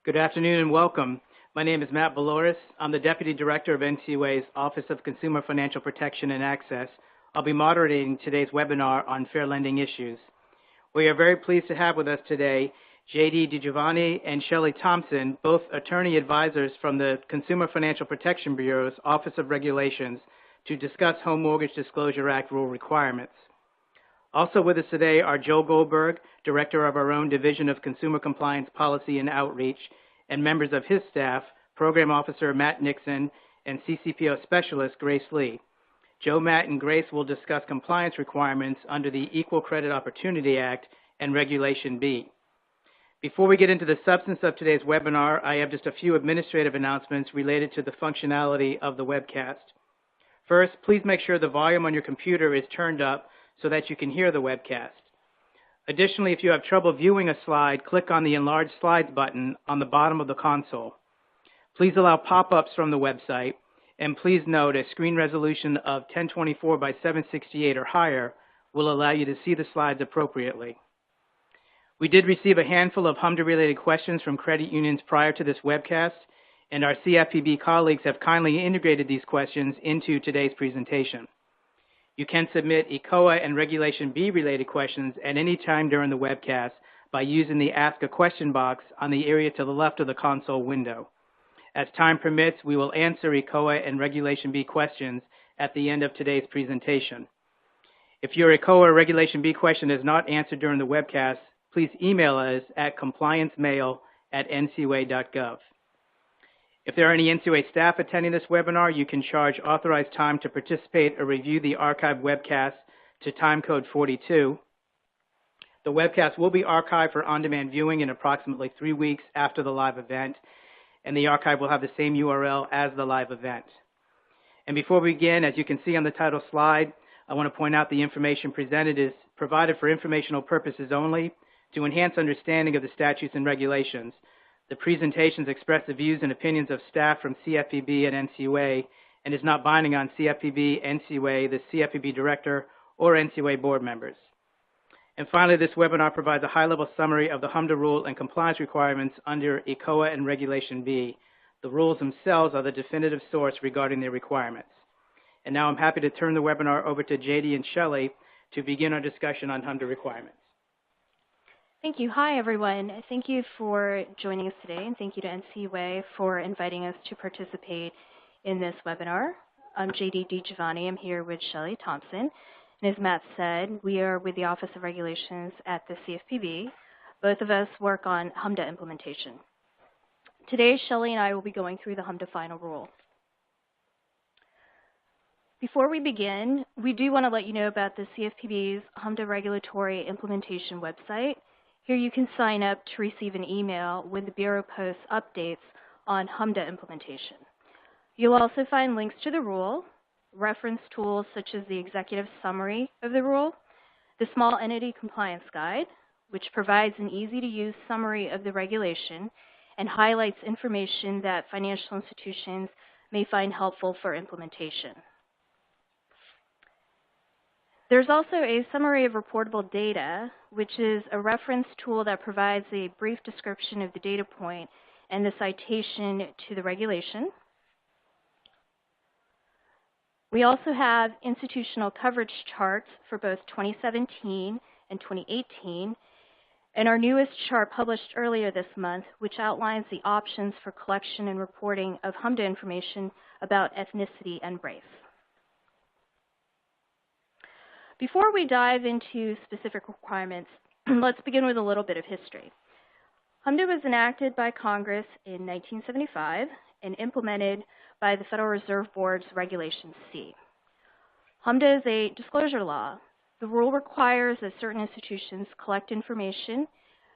Good afternoon and welcome. My name is Matt Valoris. I'm the Deputy Director of NCUA's Office of Consumer Financial Protection and Access. I'll be moderating today's webinar on fair lending issues. We are very pleased to have with us today J.D. DiGiovanni and Shelley Thompson, both attorney advisors from the Consumer Financial Protection Bureau's Office of Regulations, to discuss Home Mortgage Disclosure Act rule requirements. Also with us today are Joe Goldberg, Director of our own Division of Consumer Compliance Policy and Outreach, and members of his staff, Program Officer Matt Nixon and CCPO Specialist Grace Lee. Joe, Matt, and Grace will discuss compliance requirements under the Equal Credit Opportunity Act and Regulation B. Before we get into the substance of today's webinar, I have just a few administrative announcements related to the functionality of the webcast. First, please make sure the volume on your computer is turned up so that you can hear the webcast. Additionally, if you have trouble viewing a slide, click on the Enlarge Slides button on the bottom of the console. Please allow pop-ups from the website, and please note a screen resolution of 1024 by 768 or higher will allow you to see the slides appropriately. We did receive a handful of HMDA-related questions from credit unions prior to this webcast, and our CFPB colleagues have kindly integrated these questions into today's presentation. You can submit ECOA and Regulation B related questions at any time during the webcast by using the Ask a Question box on the area to the left of the console window. As time permits, we will answer ECOA and Regulation B questions at the end of today's presentation. If your ECOA or Regulation B question is not answered during the webcast, please email us at compliancemail@ncua.gov. If there are any NCUA staff attending this webinar, you can charge authorized time to participate or review the archived webcast to time code 42. The webcast will be archived for on-demand viewing in approximately 3 weeks after the live event, and the archive will have the same URL as the live event. And before we begin, as you can see on the title slide, I want to point out the information presented is provided for informational purposes only to enhance understanding of the statutes and regulations. The presentations express the views and opinions of staff from CFPB and NCUA and is not binding on CFPB, NCUA, the CFPB Director, or NCUA board members. And finally, this webinar provides a high-level summary of the HMDA rule and compliance requirements under ECOA and Regulation B. The rules themselves are the definitive source regarding their requirements. And now I'm happy to turn the webinar over to J.D. and Shelley to begin our discussion on HMDA requirements. Thank you. Hi, everyone. Thank you for joining us today, and thank you to NCUA for inviting us to participate in this webinar. I'm J.D. DiGiovanni. I'm here with Shelley Thompson. And as Matt said, we are with the Office of Regulations at the CFPB. Both of us work on HMDA implementation. Today, Shelley and I will be going through the HMDA final rule. Before we begin, we do want to let you know about the CFPB's HMDA regulatory implementation website. Here you can sign up to receive an email when the Bureau posts updates on HMDA implementation. You'll also find links to the rule, reference tools such as the executive summary of the rule, the Small Entity Compliance Guide, which provides an easy-to-use summary of the regulation and highlights information that financial institutions may find helpful for implementation. There's also a summary of reportable data, which is a reference tool that provides a brief description of the data point and the citation to the regulation. We also have institutional coverage charts for both 2017 and 2018, and our newest chart published earlier this month, which outlines the options for collection and reporting of HMDA information about ethnicity and race. Before we dive into specific requirements, let's begin with a little bit of history. HMDA was enacted by Congress in 1975 and implemented by the Federal Reserve Board's Regulation C. HMDA is a disclosure law. The rule requires that certain institutions collect information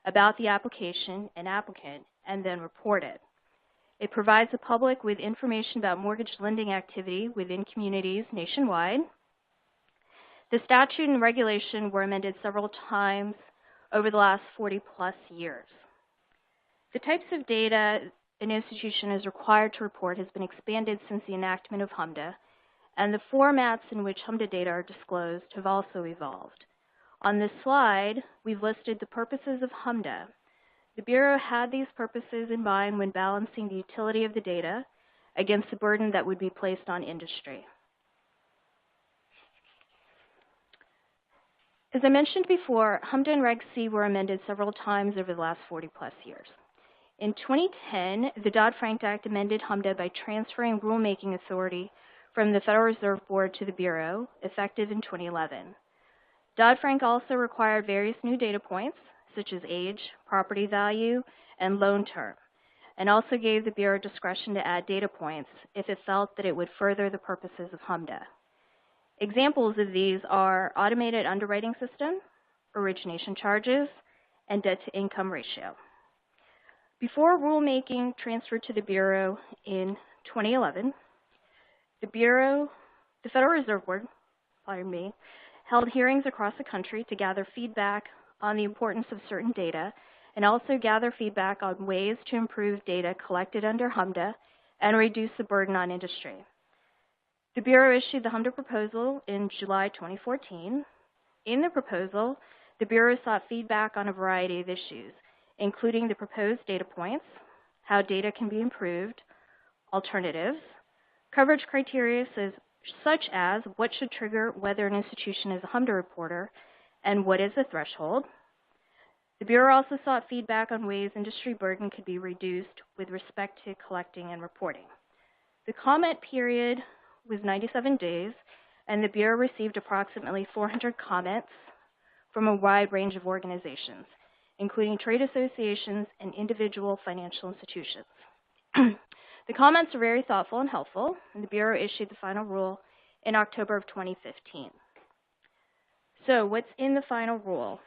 about the application and applicant and then report it. It provides the public with information about mortgage lending activity within communities nationwide. The statute and regulation were amended several times over the last 40-plus years. The types of data an institution is required to report has been expanded since the enactment of HMDA, and the formats in which HMDA data are disclosed have also evolved. On this slide, we've listed the purposes of HMDA. The Bureau had these purposes in mind when balancing the utility of the data against the burden that would be placed on industry. As I mentioned before, HMDA and Reg C were amended several times over the last 40-plus years. In 2010, the DoddFrank Act amended HMDA by transferring rulemaking authority from the Federal Reserve Board to the Bureau, effective in 2011. Dodd-Frank also required various new data points, such as age, property value, and loan term, and also gave the Bureau discretion to add data points if it felt that it would further the purposes of HMDA. Examples of these are automated underwriting system, origination charges, and debt-to-income ratio. Before rulemaking transferred to the Bureau in 2011, the Federal Reserve Board, held hearings across the country to gather feedback on the importance of certain data and also gather feedback on ways to improve data collected under HMDA and reduce the burden on industry. The Bureau issued the HMDA proposal in July 2014. In the proposal, the Bureau sought feedback on a variety of issues, including the proposed data points, how data can be improved, alternatives, coverage criteria such as what should trigger whether an institution is a HMDA reporter and what is the threshold. The Bureau also sought feedback on ways industry burden could be reduced with respect to collecting and reporting. The comment period was 97 days, and the Bureau received approximately 400 comments from a wide range of organizations, including trade associations and individual financial institutions. The comments are very thoughtful and helpful, and the Bureau issued the final rule in October of 2015. So what's in the final rule?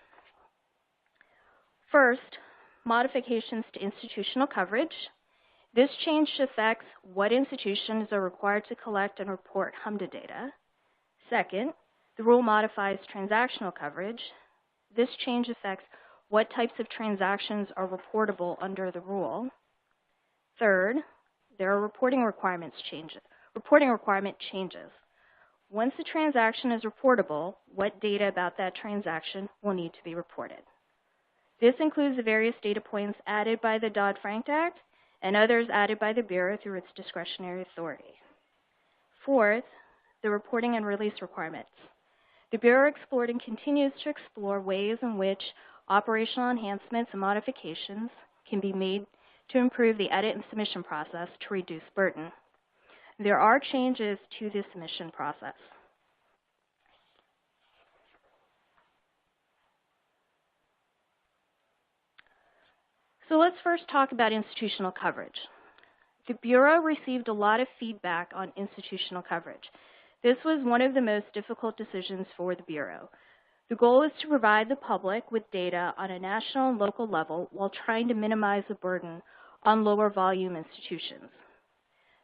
First, modifications to institutional coverage. This change affects what institutions are required to collect and report HMDA data. Second, the rule modifies transactional coverage. This change affects what types of transactions are reportable under the rule. Third, there are reporting requirement changes. Once a transaction is reportable, what data about that transaction will need to be reported. This includes the various data points added by the DoddFrank Act and others added by the Bureau through its discretionary authority. Fourth, the reporting and release requirements. The Bureau explored and continues to explore ways in which operational enhancements and modifications can be made to improve the edit and submission process to reduce burden. There are changes to the submission process. So let's first talk about institutional coverage. The Bureau received a lot of feedback on institutional coverage. This was one of the most difficult decisions for the Bureau. The goal is to provide the public with data on a national and local level while trying to minimize the burden on lower volume institutions.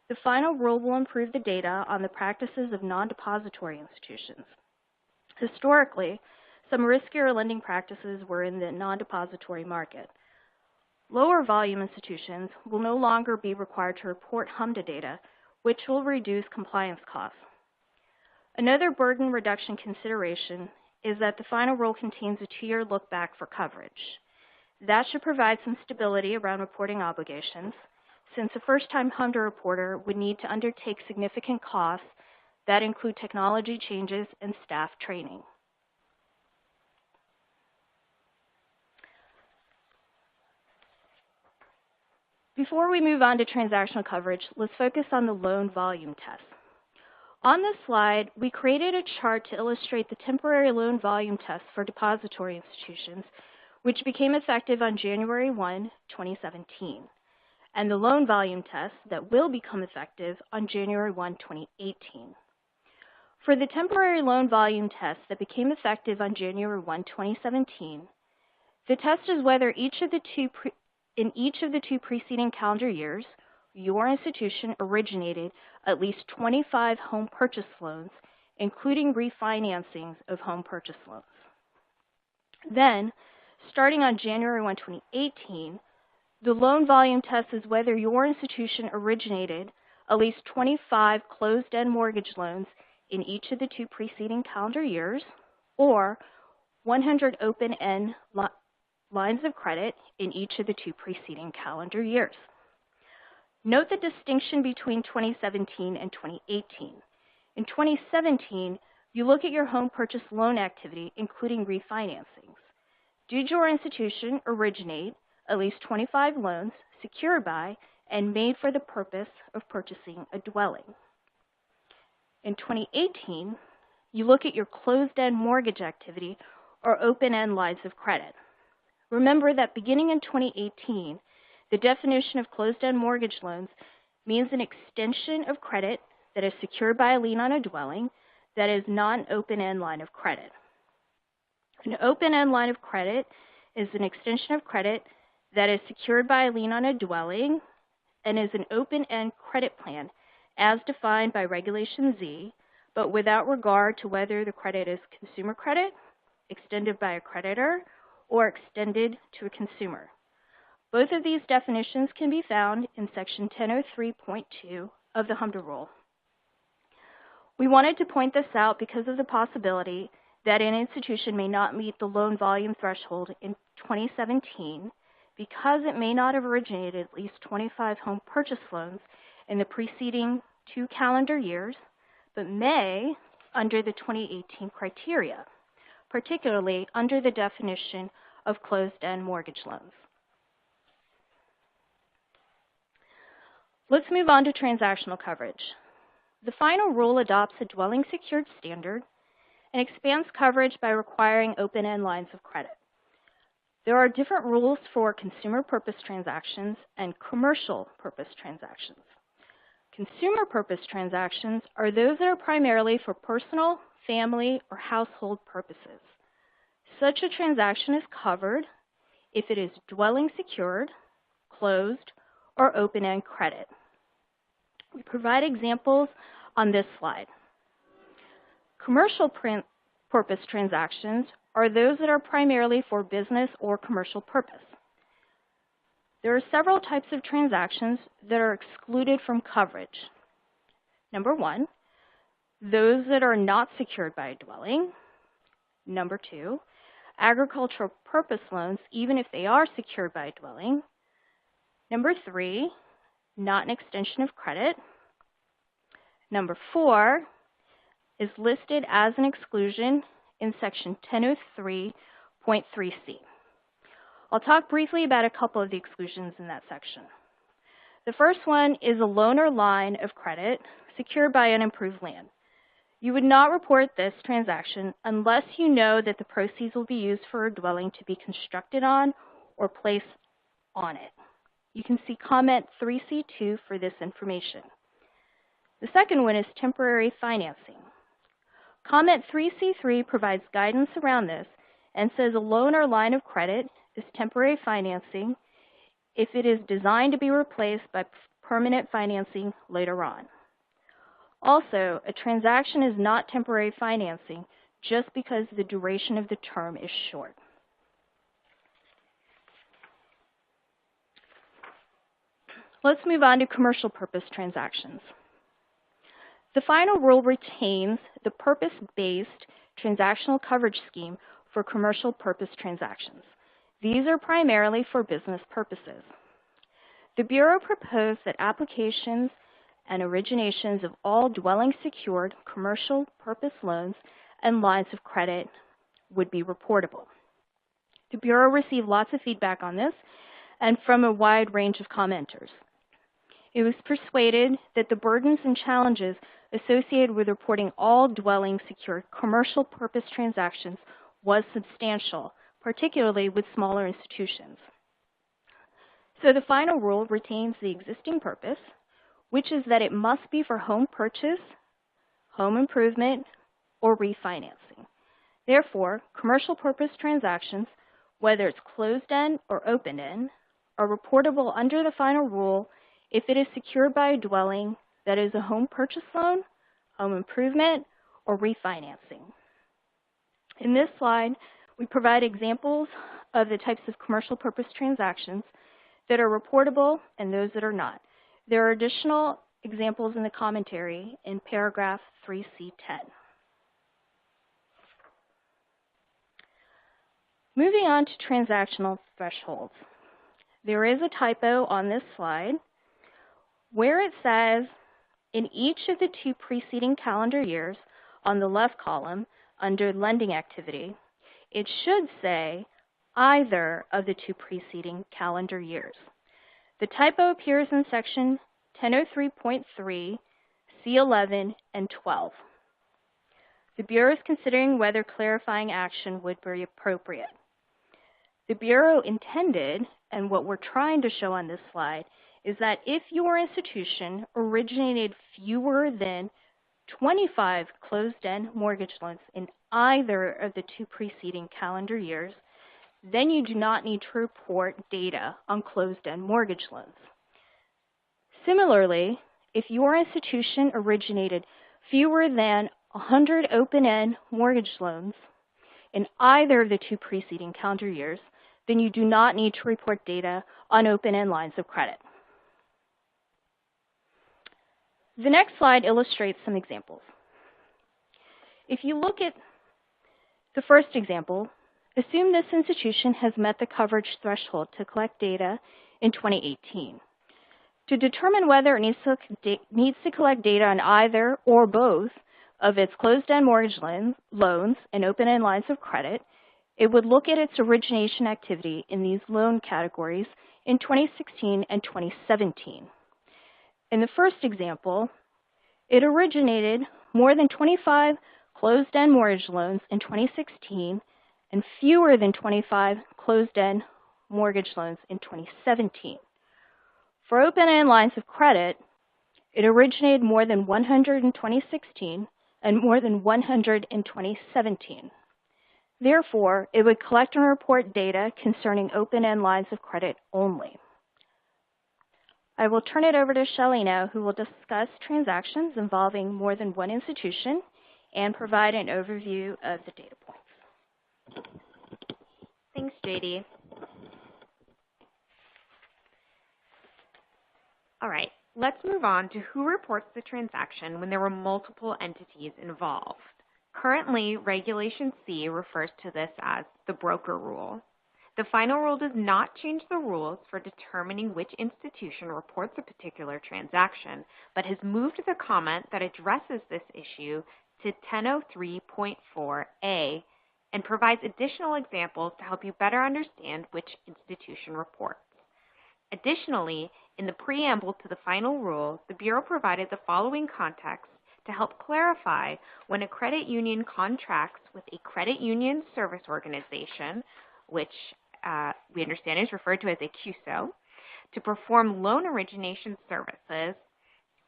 The final rule will improve the data on the practices of non-depository institutions. Historically, some riskier lending practices were in the non-depository market. Lower volume institutions will no longer be required to report HMDA data, which will reduce compliance costs. Another burden reduction consideration is that the final rule contains a 2-year look back for coverage. That should provide some stability around reporting obligations, since a first-time HMDA reporter would need to undertake significant costs that include technology changes and staff training. Before we move on to transactional coverage, let's focus on the loan volume test. On this slide, we created a chart to illustrate the temporary loan volume test for depository institutions, which became effective on January 1, 2017, and the loan volume test that will become effective on January 1, 2018. For the temporary loan volume test that became effective on January 1, 2017, the test is whether in each of the two preceding calendar years, your institution originated at least 25 home purchase loans, including refinancings of home purchase loans. Then, starting on January 1, 2018, the loan volume test is whether your institution originated at least 25 closed-end mortgage loans in each of the two preceding calendar years, or 100 open-end lines of credit in each of the 2 preceding calendar years. Note the distinction between 2017 and 2018. In 2017, you look at your home purchase loan activity, including refinancings. Did your institution originate at least 25 loans secured by and made for the purpose of purchasing a dwelling? In 2018, you look at your closed-end mortgage activity or open-end lines of credit. Remember that beginning in 2018, the definition of closed-end mortgage loans means an extension of credit that is secured by a lien on a dwelling that is not an open-end line of credit. An open-end line of credit is an extension of credit that is secured by a lien on a dwelling and is an open-end credit plan as defined by Regulation Z, but without regard to whether the credit is consumer credit, extended by a creditor, or extended to a consumer. Both of these definitions can be found in Section 1003.2 of the HMDA Rule. We wanted to point this out because of the possibility that an institution may not meet the loan volume threshold in 2017 because it may not have originated at least 25 home purchase loans in the preceding 2 calendar years, but may under the 2018 criteria, particularly under the definition of closed-end mortgage loans. Let's move on to transactional coverage. The final rule adopts a dwelling secured standard and expands coverage by requiring open-end lines of credit. There are different rules for consumer purpose transactions and commercial purpose transactions. Consumer purpose transactions are those that are primarily for personal, family, or household purposes. Such a transaction is covered if it is dwelling secured, closed, or open-end credit. We provide examples on this slide. Commercial purpose transactions are those that are primarily for business or commercial purpose. There are several types of transactions that are excluded from coverage. Number 1, those that are not secured by a dwelling. Number 2, agricultural purpose loans, even if they are secured by a dwelling. Number 3, not an extension of credit. Number 4 is listed as an exclusion in Section 1003.3C. I'll talk briefly about a couple of the exclusions in that section. The first one is a loan or line of credit secured by unimproved land. You would not report this transaction unless you know that the proceeds will be used for a dwelling to be constructed on or placed on it. You can see comment 3C2 for this information. The second one is temporary financing. Comment 3C3 provides guidance around this and says a loan or line of credit is temporary financing if it is designed to be replaced by permanent financing later on. Also, a transaction is not temporary financing just because the duration of the term is short. Let's move on to commercial purpose transactions. The final rule retains the purpose-based transactional coverage scheme for commercial purpose transactions. These are primarily for business purposes. The Bureau proposed that applications and originations of all dwelling-secured commercial purpose loans and lines of credit would be reportable. The Bureau received lots of feedback on this and from a wide range of commenters. It was persuaded that the burdens and challenges associated with reporting all dwelling-secured commercial purpose transactions was substantial, particularly with smaller institutions. So the final rule retains the existing purpose, which is that it must be for home purchase, home improvement, or refinancing. Therefore, commercial purpose transactions, whether it's closed-end or open-end, are reportable under the final rule if it is secured by a dwelling that is a home purchase loan, home improvement, or refinancing. In this slide, we provide examples of the types of commercial purpose transactions that are reportable and those that are not. There are additional examples in the commentary in paragraph 3C10. Moving on to transactional thresholds. There is a typo on this slide where it says in each of the 2 preceding calendar years on the left column under lending activity, it should say either of the 2 preceding calendar years. The typo appears in section 1003.3, C11, and 12. The Bureau is considering whether clarifying action would be appropriate. The Bureau intended, and what we're trying to show on this slide, is that if your institution originated fewer than 25 closed-end mortgage loans in either of the 2 preceding calendar years, then you do not need to report data on closed-end mortgage loans. Similarly, if your institution originated fewer than 100 open-end mortgage loans in either of the 2 preceding calendar years, then you do not need to report data on open-end lines of credit. The next slide illustrates some examples. If you look at the first example, assume this institution has met the coverage threshold to collect data in 2018. To determine whether it needs to collect data on either or both of its closed-end mortgage loans and open-end lines of credit, it would look at its origination activity in these loan categories in 2016 and 2017. In the first example, it originated more than 25 closed-end mortgage loans in 2016 and fewer than 25 closed-end mortgage loans in 2017. For open-end lines of credit, it originated more than 100 in 2016 and more than 100 in 2017. Therefore, it would collect and report data concerning open-end lines of credit only. I will turn it over to Shelley now, who will discuss transactions involving more than one institution and provide an overview of the data points. Thanks, JD. All right, let's move on to who reports the transaction when there were multiple entities involved. Currently, Regulation C refers to this as the broker rule. The final rule does not change the rules for determining which institution reports a particular transaction, but has moved the comment that addresses this issue to 1003.4a and provides additional examples to help you better understand which institution reports. Additionally, in the preamble to the final rule, the Bureau provided the following context to help clarify when a credit union contracts with a credit union service organization, which we understand is referred to as a QSO, to perform loan origination services,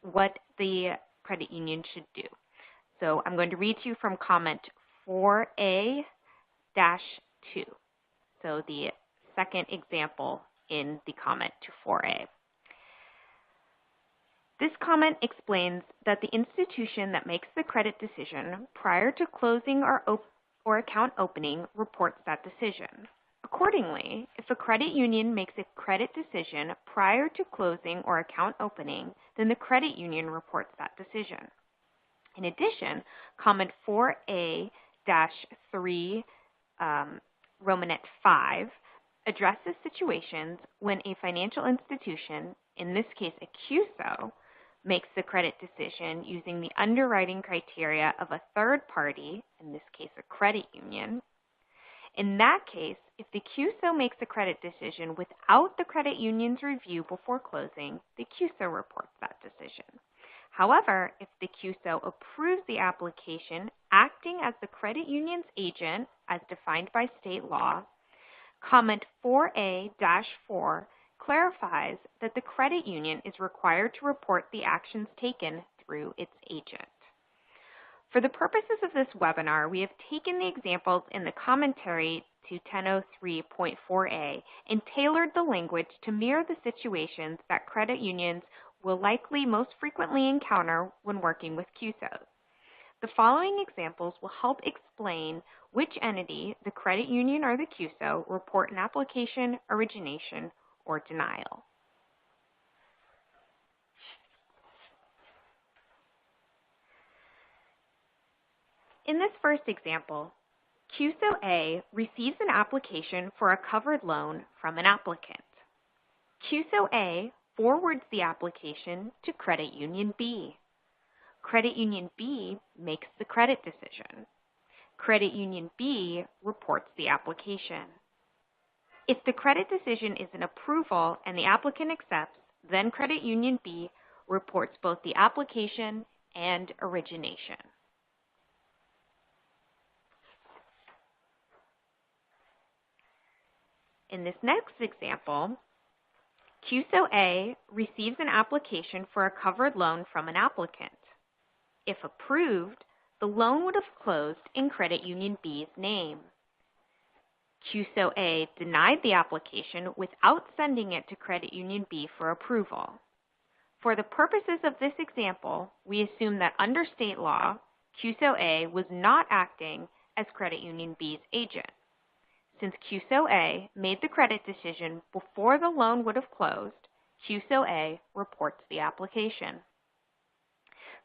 what the credit union should do. So I'm going to read to you from comment 4A-2, so the second example in the comment to 4A. This comment explains that the institution that makes the credit decision prior to closing or account opening reports that decision. Accordingly, if a credit union makes a credit decision prior to closing or account opening, then the credit union reports that decision. In addition, comment 4A-3, Romanet 5, addresses situations when a financial institution, in this case a QSO, makes the credit decision using the underwriting criteria of a third party, in this case a credit union. In that case, if the QSO makes a credit decision without the credit union's review before closing, the QSO reports that decision. However, if the QSO approves the application acting as the credit union's agent as defined by state law, comment 4A-4 clarifies that the credit union is required to report the actions taken through its agent. For the purposes of this webinar, we have taken the examples in the commentary to 1003.4a and tailored the language to mirror the situations that credit unions will likely most frequently encounter when working with QSOs. The following examples will help explain which entity, the credit union or the QSO, report an application, origination, or denial. In this first example, QSO A receives an application for a covered loan from an applicant. QSO A forwards the application to Credit Union B. Credit Union B makes the credit decision. Credit Union B reports the application. If the credit decision is an approval and the applicant accepts, then Credit Union B reports both the application and origination. In this next example, QSO A receives an application for a covered loan from an applicant. If approved, the loan would have closed in Credit Union B's name. QSO A denied the application without sending it to Credit Union B for approval. For the purposes of this example, we assume that under state law, QSO A was not acting as Credit Union B's agent. Since QSO A made the credit decision before the loan would have closed, QSO A reports the application.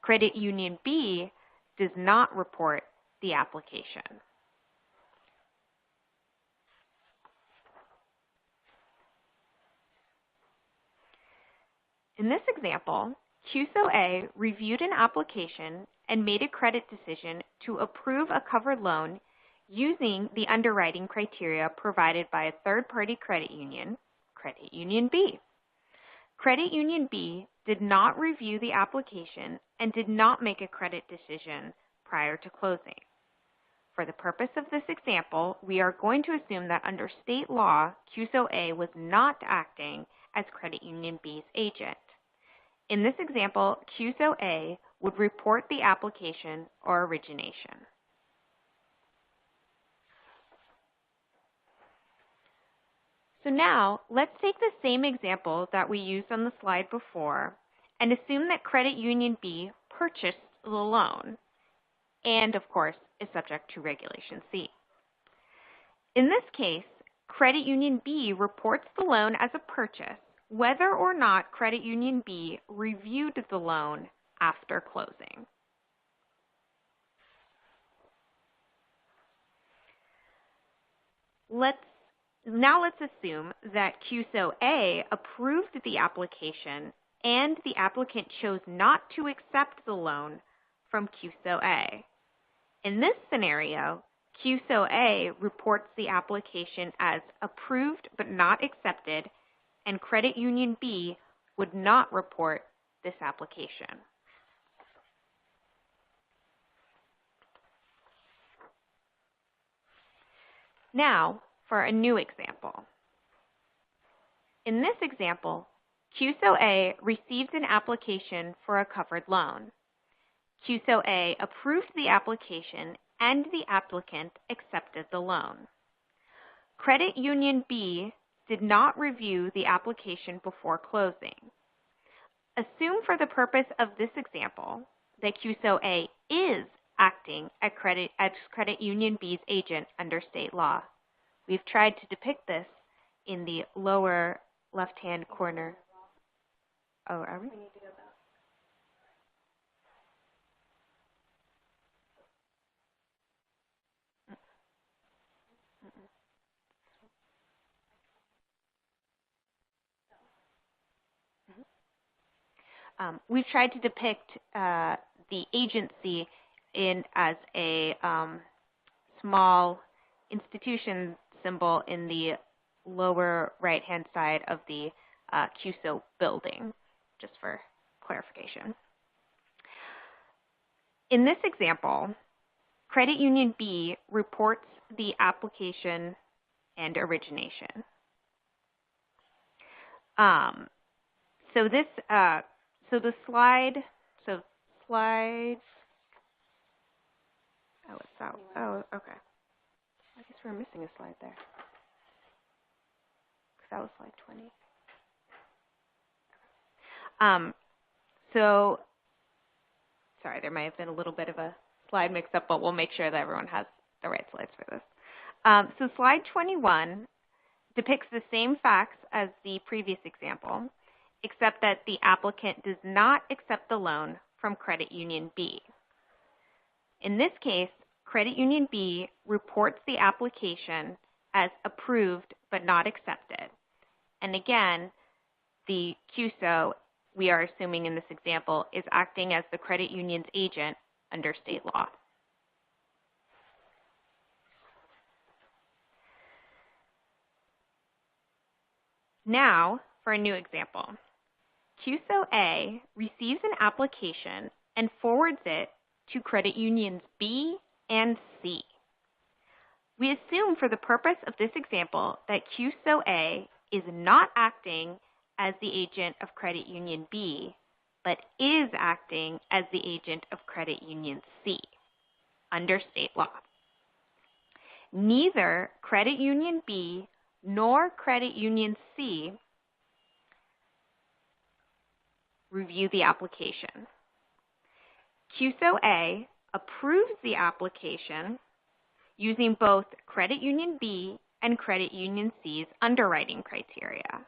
Credit Union B does not report the application. In this example, QSO A reviewed an application and made a credit decision to approve a covered loan using the underwriting criteria provided by a third-party credit union, Credit Union B. Credit Union B did not review the application and did not make a credit decision prior to closing. For the purpose of this example, we are going to assume that under state law, QSO A was not acting as Credit Union B's agent. In this example, QSO A would report the application or origination. So now, let's take the same example that we used on the slide before and assume that Credit Union B purchased the loan and, of course, is subject to Regulation C. In this case, Credit Union B reports the loan as a purchase whether or not Credit Union B reviewed the loan after closing. Now let's assume that QSO A approved the application and the applicant chose not to accept the loan from QSO A. In this scenario, QSO A reports the application as approved but not accepted, and Credit Union B would not report this application. Now, for a new example. In this example, QSO A received an application for a covered loan. QSO A approved the application and the applicant accepted the loan. Credit Union B did not review the application before closing. Assume for the purpose of this example that QSO A is acting as Credit Union B's agent under state law. We've tried to depict this in the lower left-hand corner. Oh, are we? We've tried to depict the agency as a small institution symbol in the lower right-hand side of the QSO building, just for clarification. In this example, Credit Union B reports the application and origination. Oh, okay. I guess we're missing a slide there. Because that was slide 20. Sorry, there might have been a little bit of a slide mix-up, but we'll make sure that everyone has the right slides for this. So slide 21 depicts the same facts as the previous example, except that the applicant does not accept the loan from Credit Union B. In this case, Credit Union B reports the application as approved but not accepted. And again, the CUSO, we are assuming in this example, is acting as the credit union's agent under state law. Now, for a new example. CUSO A receives an application and forwards it to credit unions B and C. We assume for the purpose of this example that CUSO A is not acting as the agent of credit union B, but is acting as the agent of credit union C under state law. Neither credit union B nor credit union C review the application. CUSO A approves the application using both credit union B and credit union C's underwriting criteria.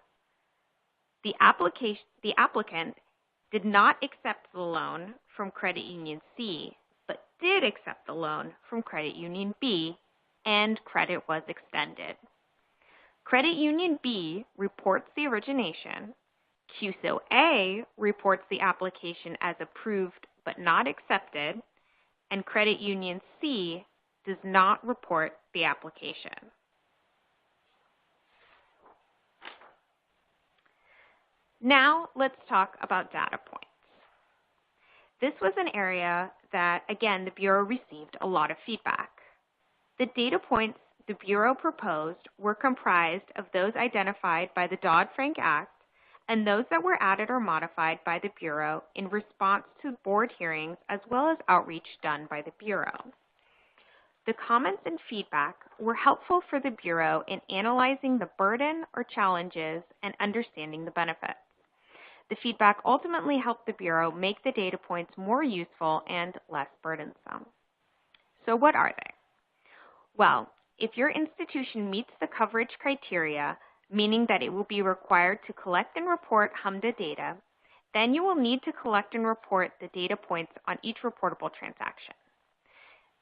The applicant did not accept the loan from credit union C, but did accept the loan from credit union B, and credit was extended. Credit union B reports the origination. CUSO A reports the application as approved but not accepted, and credit union C does not report the application. Now let's talk about data points. This was an area that, again, the Bureau received a lot of feedback. The data points the Bureau proposed were comprised of those identified by the DoddFrank Act and those that were added or modified by the Bureau in response to board hearings as well as outreach done by the Bureau. The comments and feedback were helpful for the Bureau in analyzing the burden or challenges and understanding the benefits. The feedback ultimately helped the Bureau make the data points more useful and less burdensome. So what are they? Well, if your institution meets the coverage criteria, meaning that it will be required to collect and report HMDA data, then you will need to collect and report the data points on each reportable transaction.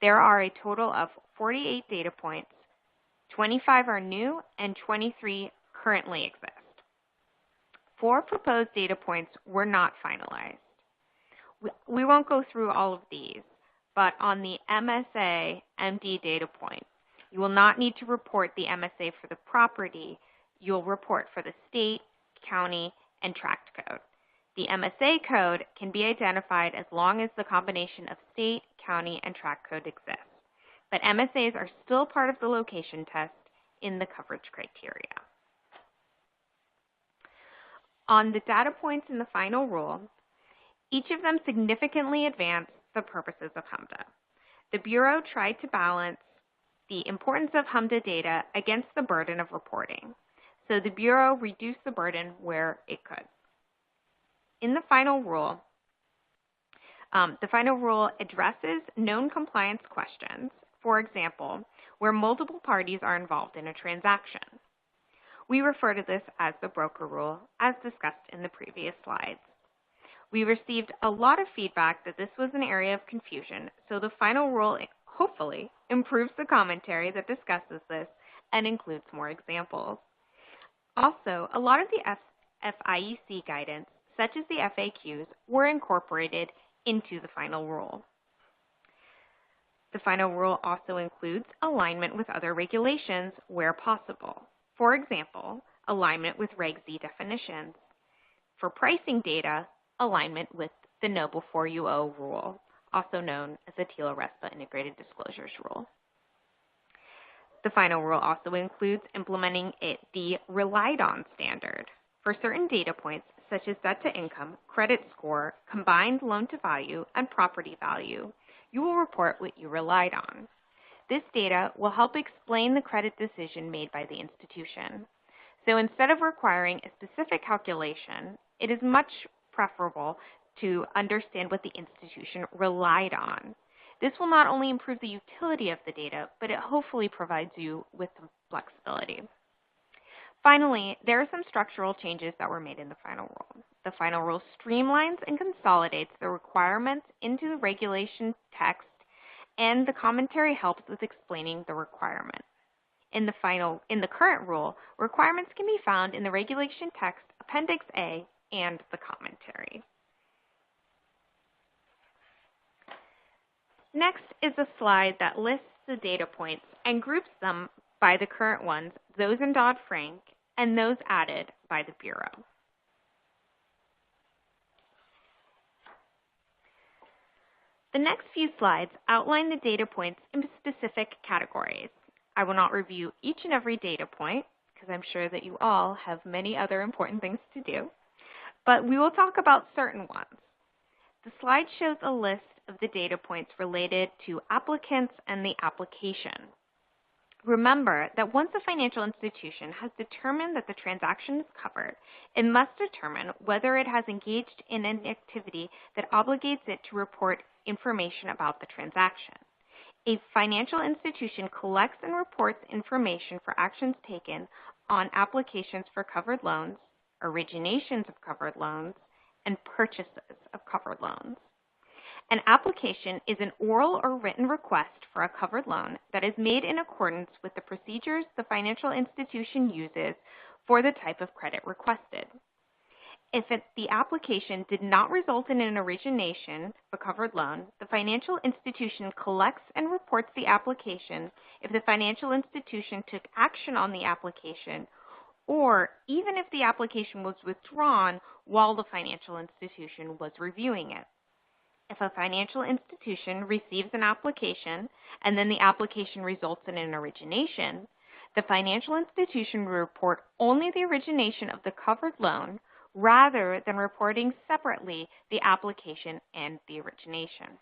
There are a total of 48 data points, 25 are new, and 23 currently exist. 4 proposed data points were not finalized. We won't go through all of these, but on the MSA MD data point, you will not need to report the MSA for the property. You'll report for the state, county, and tract code. The MSA code can be identified as long as the combination of state, county, and tract code exists. But MSAs are still part of the location test in the coverage criteria. On the data points in the final rule, each of them significantly advanced the purposes of HMDA. The Bureau tried to balance the importance of HMDA data against the burden of reporting. So the Bureau reduced the burden where it could. In the final rule addresses known compliance questions, for example, where multiple parties are involved in a transaction. We refer to this as the broker rule, as discussed in the previous slides. We received a lot of feedback that this was an area of confusion, so the final rule hopefully improves the commentary that discusses this and includes more examples. Also, a lot of the FIEC guidance, such as the FAQs, were incorporated into the final rule. The final rule also includes alignment with other regulations where possible. For example, alignment with Reg Z definitions. For pricing data, alignment with the Know Before You Owe rule, also known as the TILA-RESPA Integrated Disclosures Rule. The final rule also includes implementing the relied on standard. For certain data points, such as debt to income, credit score, combined loan to value, and property value, you will report what you relied on. This data will help explain the credit decision made by the institution. So instead of requiring a specific calculation, it is much preferable to understand what the institution relied on. This will not only improve the utility of the data, but it hopefully provides you with some flexibility. Finally, there are some structural changes that were made in the final rule. The final rule streamlines and consolidates the requirements into the regulation text and the commentary helps with explaining the requirement. In the current rule, requirements can be found in the regulation text, Appendix A, and the commentary. Next is a slide that lists the data points and groups them by the current ones, those in DoddFrank, and those added by the Bureau. The next few slides outline the data points in specific categories. I will not review each and every data point, because I'm sure that you all have many other important things to do, but we will talk about certain ones. The slide shows a list of the data points related to applicants and the application. Remember that once a financial institution has determined that the transaction is covered, it must determine whether it has engaged in an activity that obligates it to report information about the transaction. A financial institution collects and reports information for actions taken on applications for covered loans, originations of covered loans, and purchases of covered loans. An application is an oral or written request for a covered loan that is made in accordance with the procedures the financial institution uses for the type of credit requested. If the application did not result in an origination of a covered loan, the financial institution collects and reports the application if the financial institution took action on the application, or even if the application was withdrawn while the financial institution was reviewing it. If a financial institution receives an application and then the application results in an origination, the financial institution will report only the origination of the covered loan rather than reporting separately the application and the origination.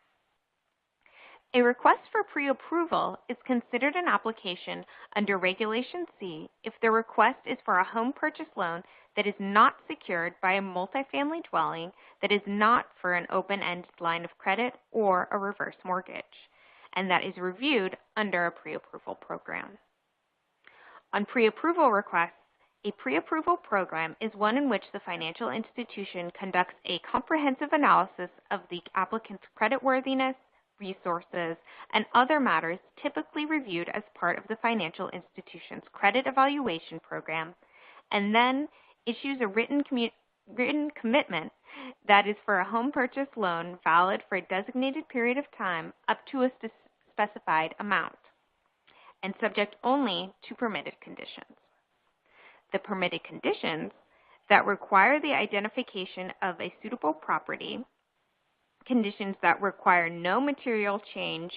A request for pre-approval is considered an application under Regulation C if the request is for a home purchase loan that is not secured by a multifamily dwelling, that is not for an open-ended line of credit or a reverse mortgage, and that is reviewed under a pre-approval program. On pre-approval requests, a pre-approval program is one in which the financial institution conducts a comprehensive analysis of the applicant's creditworthiness, resources, and other matters typically reviewed as part of the financial institution's credit evaluation program, and then issues a written commitment that is for a home purchase loan valid for a designated period of time up to a specified amount, and subject only to permitted conditions. The permitted conditions that require the identification of a suitable property, conditions that require no material change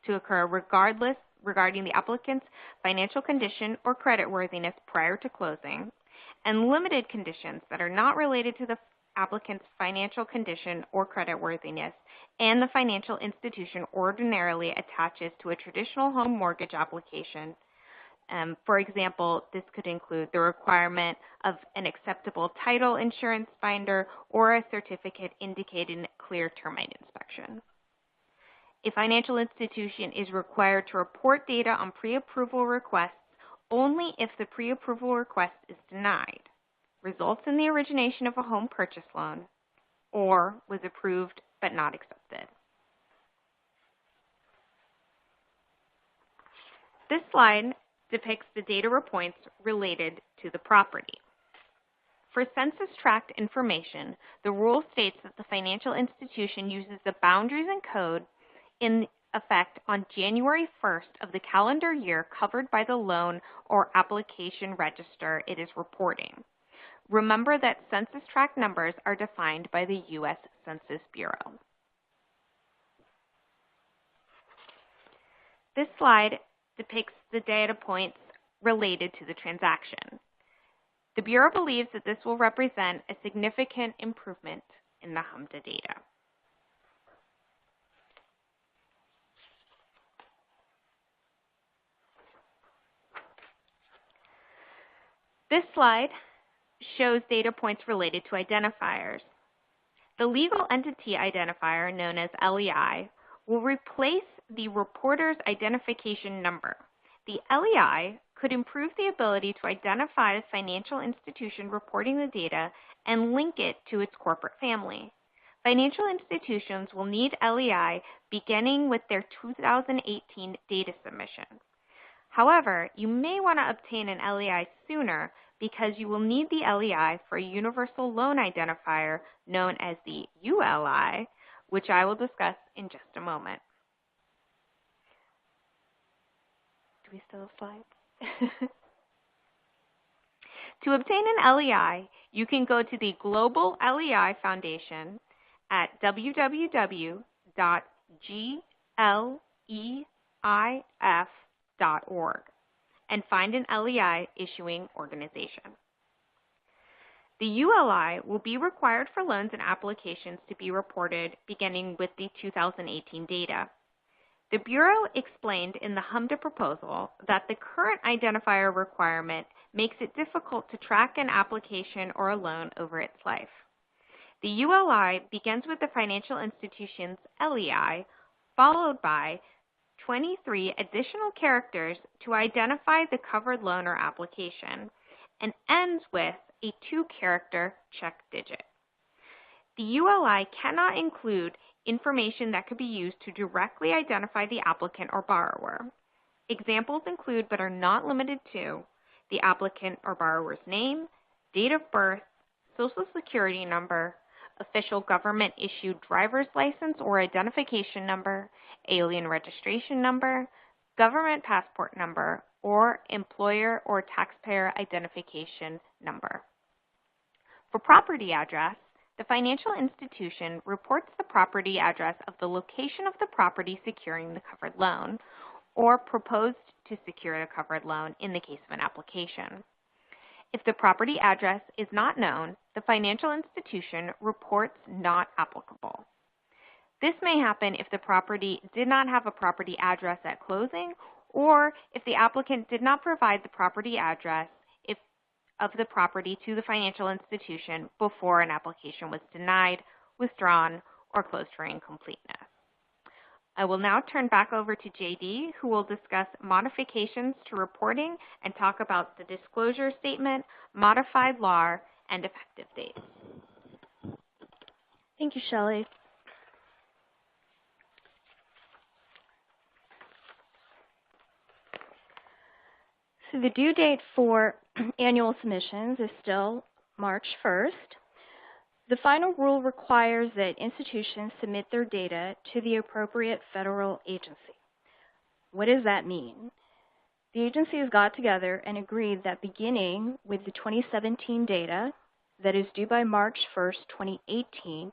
to occur regarding the applicant's financial condition or creditworthiness prior to closing, and limited conditions that are not related to the applicant's financial condition or creditworthiness and the financial institution ordinarily attaches to a traditional home mortgage application. For example, this could include the requirement of an acceptable title insurance binder or a certificate indicating clear termite inspection. A financial institution is required to report data on pre-approval requests only if the pre-approval request is denied, results in the origination of a home purchase loan, or was approved but not accepted. This slide depicts the data points related to the property. For Census Tract information, the rule states that the financial institution uses the boundaries and code in effect on January 1st of the calendar year covered by the loan or application register it is reporting. Remember that Census Tract numbers are defined by the U.S. Census Bureau. This slide depicts the data points related to the transaction. The Bureau believes that this will represent a significant improvement in the HMDA data. This slide shows data points related to identifiers. The legal entity identifier, known as LEI, will replace the reporter's identification number. The LEI could improve the ability to identify the financial institution reporting the data and link it to its corporate family. financial institutions will need LEI beginning with their 2018 data submission. However, you may want to obtain an LEI sooner because you will need the LEI for a universal loan identifier known as the ULI, which I will discuss in just a moment. Do we still have slides? To obtain an LEI, you can go to the Global LEI Foundation at www.gleif.org and find an LEI issuing organization. The ULI will be required for loans and applications to be reported beginning with the 2018 data. The Bureau explained in the HMDA proposal that the current identifier requirement makes it difficult to track an application or a loan over its life. The ULI begins with the financial institution's LEI, followed by 23 additional characters to identify the covered loan or application, and ends with a 2-character check digit. The ULI cannot include information that could be used to directly identify the applicant or borrower. Examples include, but are not limited to, the applicant or borrower's name, date of birth, social security number, official government-issued driver's license or identification number, alien registration number, government passport number, or employer or taxpayer identification number. For property address, the financial institution reports the property address of the location of the property securing the covered loan, or proposed to secure a covered loan in the case of an application. If the property address is not known, the financial institution reports not applicable. This may happen if the property did not have a property address at closing, or if the applicant did not provide the property address of the property to the financial institution before an application was denied, withdrawn, or closed for incompleteness. I will now turn back over to JD, who will discuss modifications to reporting and talk about the disclosure statement, modified LAR, and effective dates. Thank you, Shelley. So the due date for annual submissions is still March 1st. The final rule requires that institutions submit their data to the appropriate federal agency. What does that mean? The agencies got together and agreed that beginning with the 2017 data that is due by March 1st, 2018,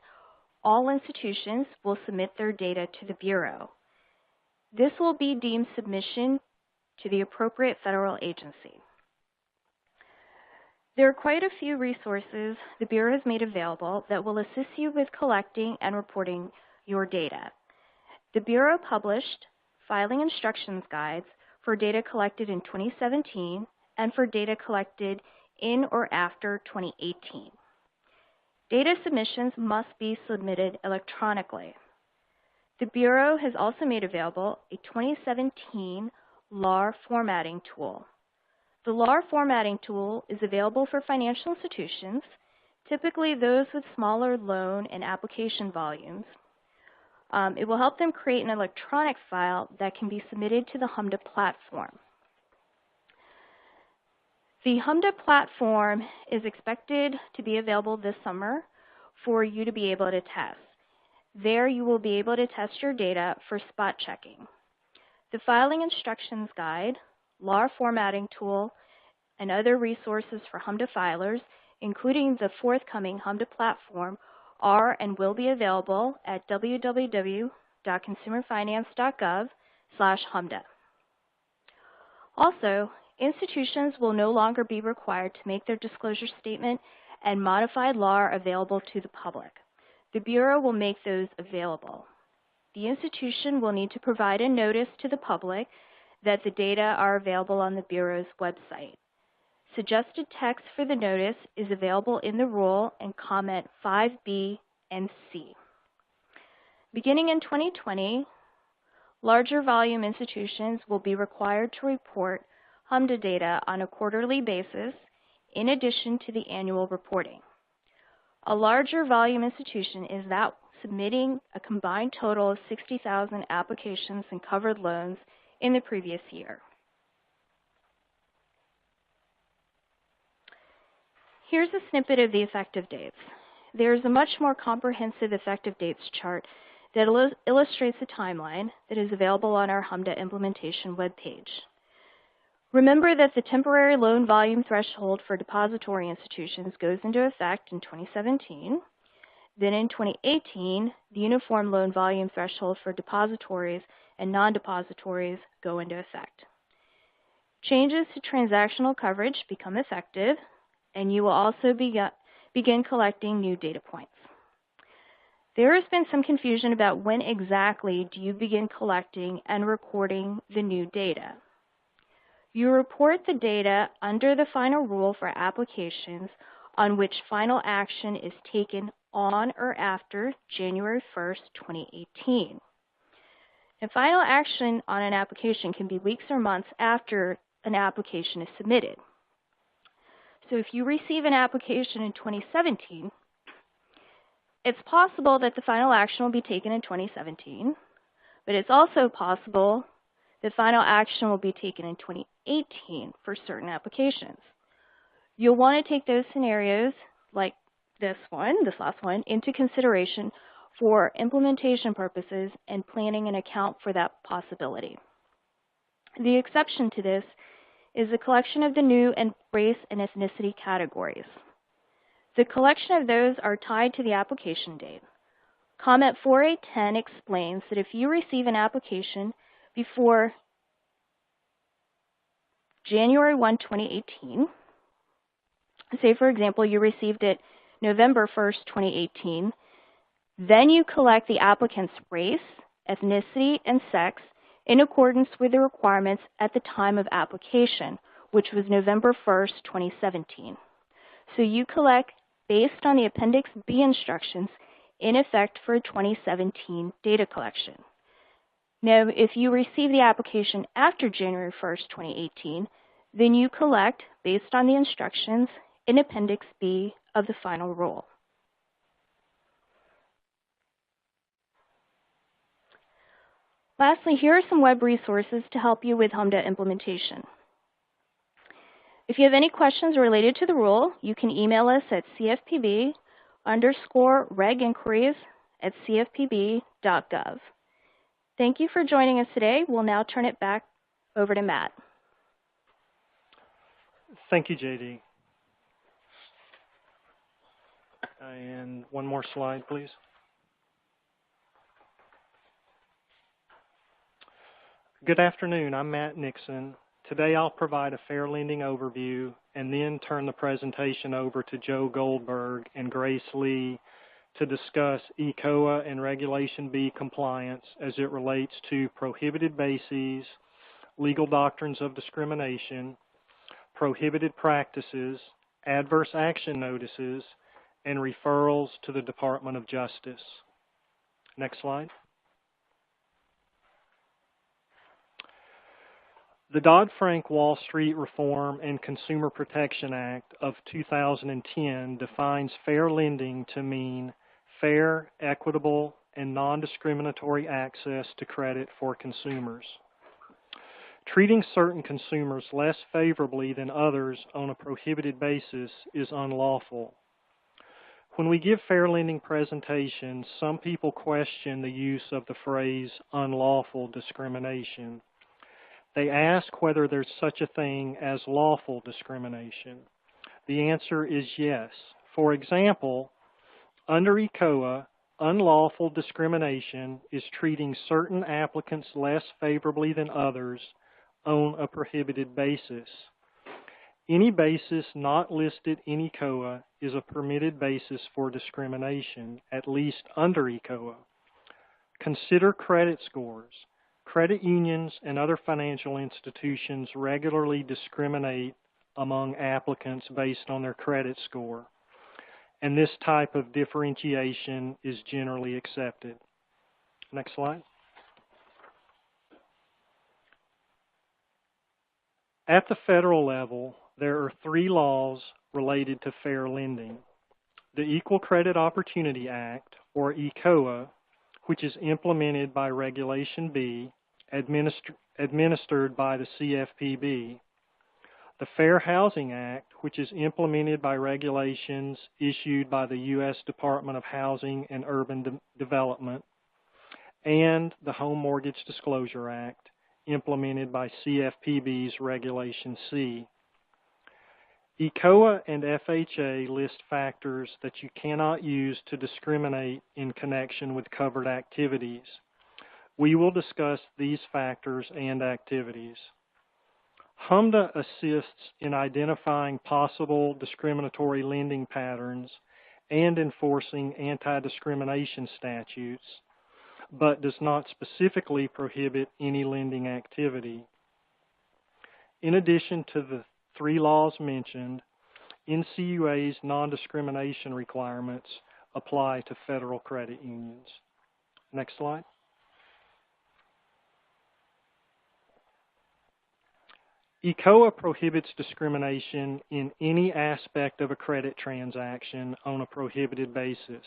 all institutions will submit their data to the Bureau. This will be deemed submission to the appropriate federal agency. There are quite a few resources the Bureau has made available that will assist you with collecting and reporting your data. The Bureau published filing instructions guides for data collected in 2017 and for data collected in or after 2018. Data submissions must be submitted electronically. The Bureau has also made available a 2017 LAR formatting tool. The LAR formatting tool is available for financial institutions, typically those with smaller loan and application volumes. It will help them create an electronic file that can be submitted to the HMDA platform. The HMDA platform is expected to be available this summer for you to be able to test. There you will be able to test your data for spot checking. The filing instructions guide, LAR formatting tool, and other resources for HMDA filers, including the forthcoming HMDA platform, are and will be available at www.consumerfinance.gov/HMDA. Also, institutions will no longer be required to make their disclosure statement and modified LAR available to the public. The Bureau will make those available. The institution will need to provide a notice to the public that the data are available on the Bureau's website. Suggested text for the notice is available in the rule and comment 5B and C. Beginning in 2020, larger volume institutions will be required to report HMDA data on a quarterly basis in addition to the annual reporting. A larger volume institution is that submitting a combined total of 60,000 applications and covered loans in the previous year. Here's a snippet of the effective dates. There's a much more comprehensive effective dates chart that illustrates a timeline that is available on our HMDA implementation webpage. Remember that the temporary loan volume threshold for depository institutions goes into effect in 2017. Then in 2018, the uniform loan volume threshold for depositories and non-depositories go into effect. Changes to transactional coverage become effective, and you will also begin collecting new data points. There has been some confusion about when exactly do you begin collecting and recording the new data. You report the data under the final rule for applications on which final action is taken on or after January 1st, 2018. And final action on an application can be weeks or months after an application is submitted. So if you receive an application in 2017, it's possible that the final action will be taken in 2017, but it's also possible that final action will be taken in 2018 for certain applications. You'll want to take those scenarios, like this last one, into consideration for implementation purposes and planning an account for that possibility. The exception to this is the collection of the new and race and ethnicity categories. The collection of those are tied to the application date. Comment 4A10 explains that if you receive an application before January 1, 2018, say for example you received it November 1st, 2018, then you collect the applicant's race, ethnicity, and sex in accordance with the requirements at the time of application, which was November 1st, 2017. So you collect based on the Appendix B instructions in effect for 2017 data collection. Now, if you receive the application after January 1st, 2018, then you collect based on the instructions in Appendix B of the final rule. Lastly, here are some web resources to help you with HMDA implementation. If you have any questions related to the rule, you can email us at cfpb_reginquiries@cfpb.gov. Thank you for joining us today. We'll now turn it back over to Matt. Thank you, JD. And one more slide, please. Good afternoon. I'm Matt Nixon. Today I'll provide a fair lending overview and then turn the presentation over to Joe Goldberg and Grace Lee to discuss ECOA and Regulation B compliance as it relates to prohibited bases, legal doctrines of discrimination, prohibited practices, adverse action notices, and referrals to the Department of Justice. Next slide. The Dodd-Frank Wall Street Reform and Consumer Protection Act of 2010 defines fair lending to mean fair, equitable, and non-discriminatory access to credit for consumers. Treating certain consumers less favorably than others on a prohibited basis is unlawful. When we give fair lending presentations, some people question the use of the phrase unlawful discrimination. They ask whether there's such a thing as lawful discrimination. The answer is yes. For example, under ECOA, unlawful discrimination is treating certain applicants less favorably than others on a prohibited basis. Any basis not listed in ECOA is a permitted basis for discrimination, at least under ECOA. Consider credit scores. Credit unions and other financial institutions regularly discriminate among applicants based on their credit score, and this type of differentiation is generally accepted. Next slide. At the federal level, there are 3 laws related to fair lending: the Equal Credit Opportunity Act, or ECOA, which is implemented by Regulation B, administered by the CFPB. The Fair Housing Act, which is implemented by regulations issued by the U.S. Department of Housing and Urban Development, and the Home Mortgage Disclosure Act, implemented by CFPB's Regulation C. ECOA and FHA list factors that you cannot use to discriminate in connection with covered activities. We will discuss these factors and activities. HMDA assists in identifying possible discriminatory lending patterns and enforcing anti-discrimination statutes, but does not specifically prohibit any lending activity. In addition to the 3 laws mentioned, NCUA's non-discrimination requirements apply to federal credit unions. Next slide. ECOA prohibits discrimination in any aspect of a credit transaction on a prohibited basis.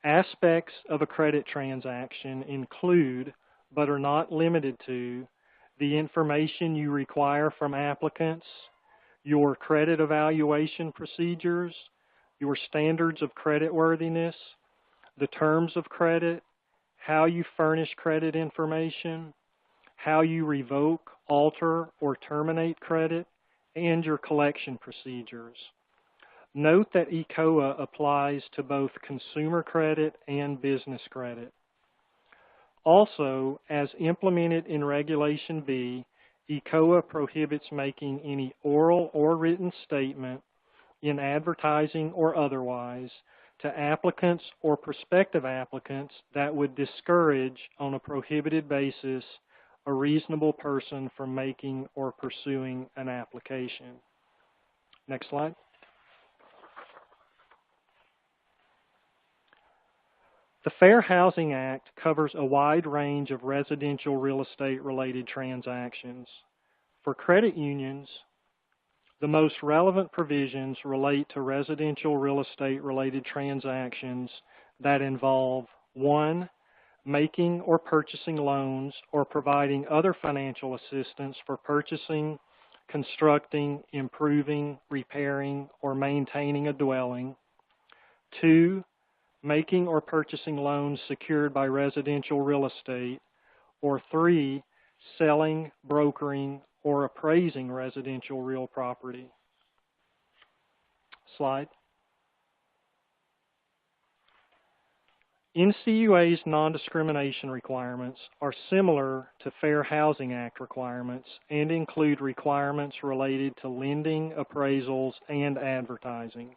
Aspects of a credit transaction include, but are not limited to, the information you require from applicants, your credit evaluation procedures, your standards of creditworthiness, the terms of credit, how you furnish credit information, how you revoke, alter, or terminate credit, and your collection procedures. Note that ECOA applies to both consumer credit and business credit. Also, as implemented in Regulation B, ECOA prohibits making any oral or written statement in advertising or otherwise to applicants or prospective applicants that would discourage on a prohibited basis a reasonable person from making or pursuing an application. Next slide. The Fair Housing Act covers a wide range of residential real estate related transactions. For credit unions, the most relevant provisions relate to residential real estate related transactions that involve 1. Making or purchasing loans or providing other financial assistance for purchasing, constructing, improving, repairing, or maintaining a dwelling. 2. Making or purchasing loans secured by residential real estate. Or 3. Selling, brokering, or appraising residential real property. Slide. NCUA's non-discrimination requirements are similar to Fair Housing Act requirements and include requirements related to lending, appraisals, and advertising.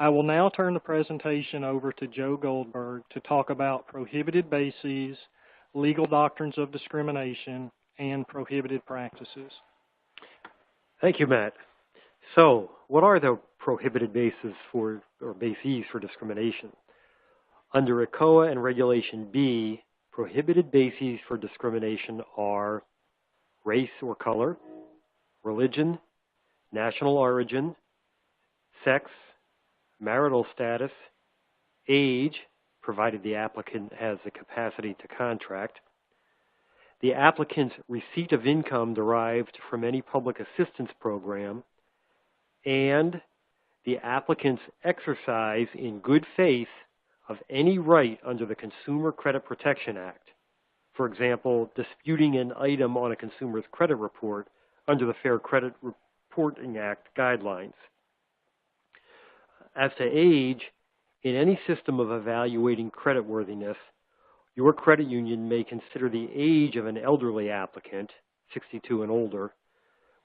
I will now turn the presentation over to Joe Goldberg to talk about prohibited bases, legal doctrines of discrimination, and prohibited practices. Thank you, Matt. So, what are the prohibited bases for discrimination? Under ECOA and Regulation B, prohibited bases for discrimination are race or color, religion, national origin, sex, marital status, age, provided the applicant has the capacity to contract, the applicant's receipt of income derived from any public assistance program, and the applicant's exercise in good faith of any right under the Consumer Credit Protection Act. For example, disputing an item on a consumer's credit report under the Fair Credit Reporting Act guidelines. As to age, in any system of evaluating creditworthiness, your credit union may consider the age of an elderly applicant, 62 and older,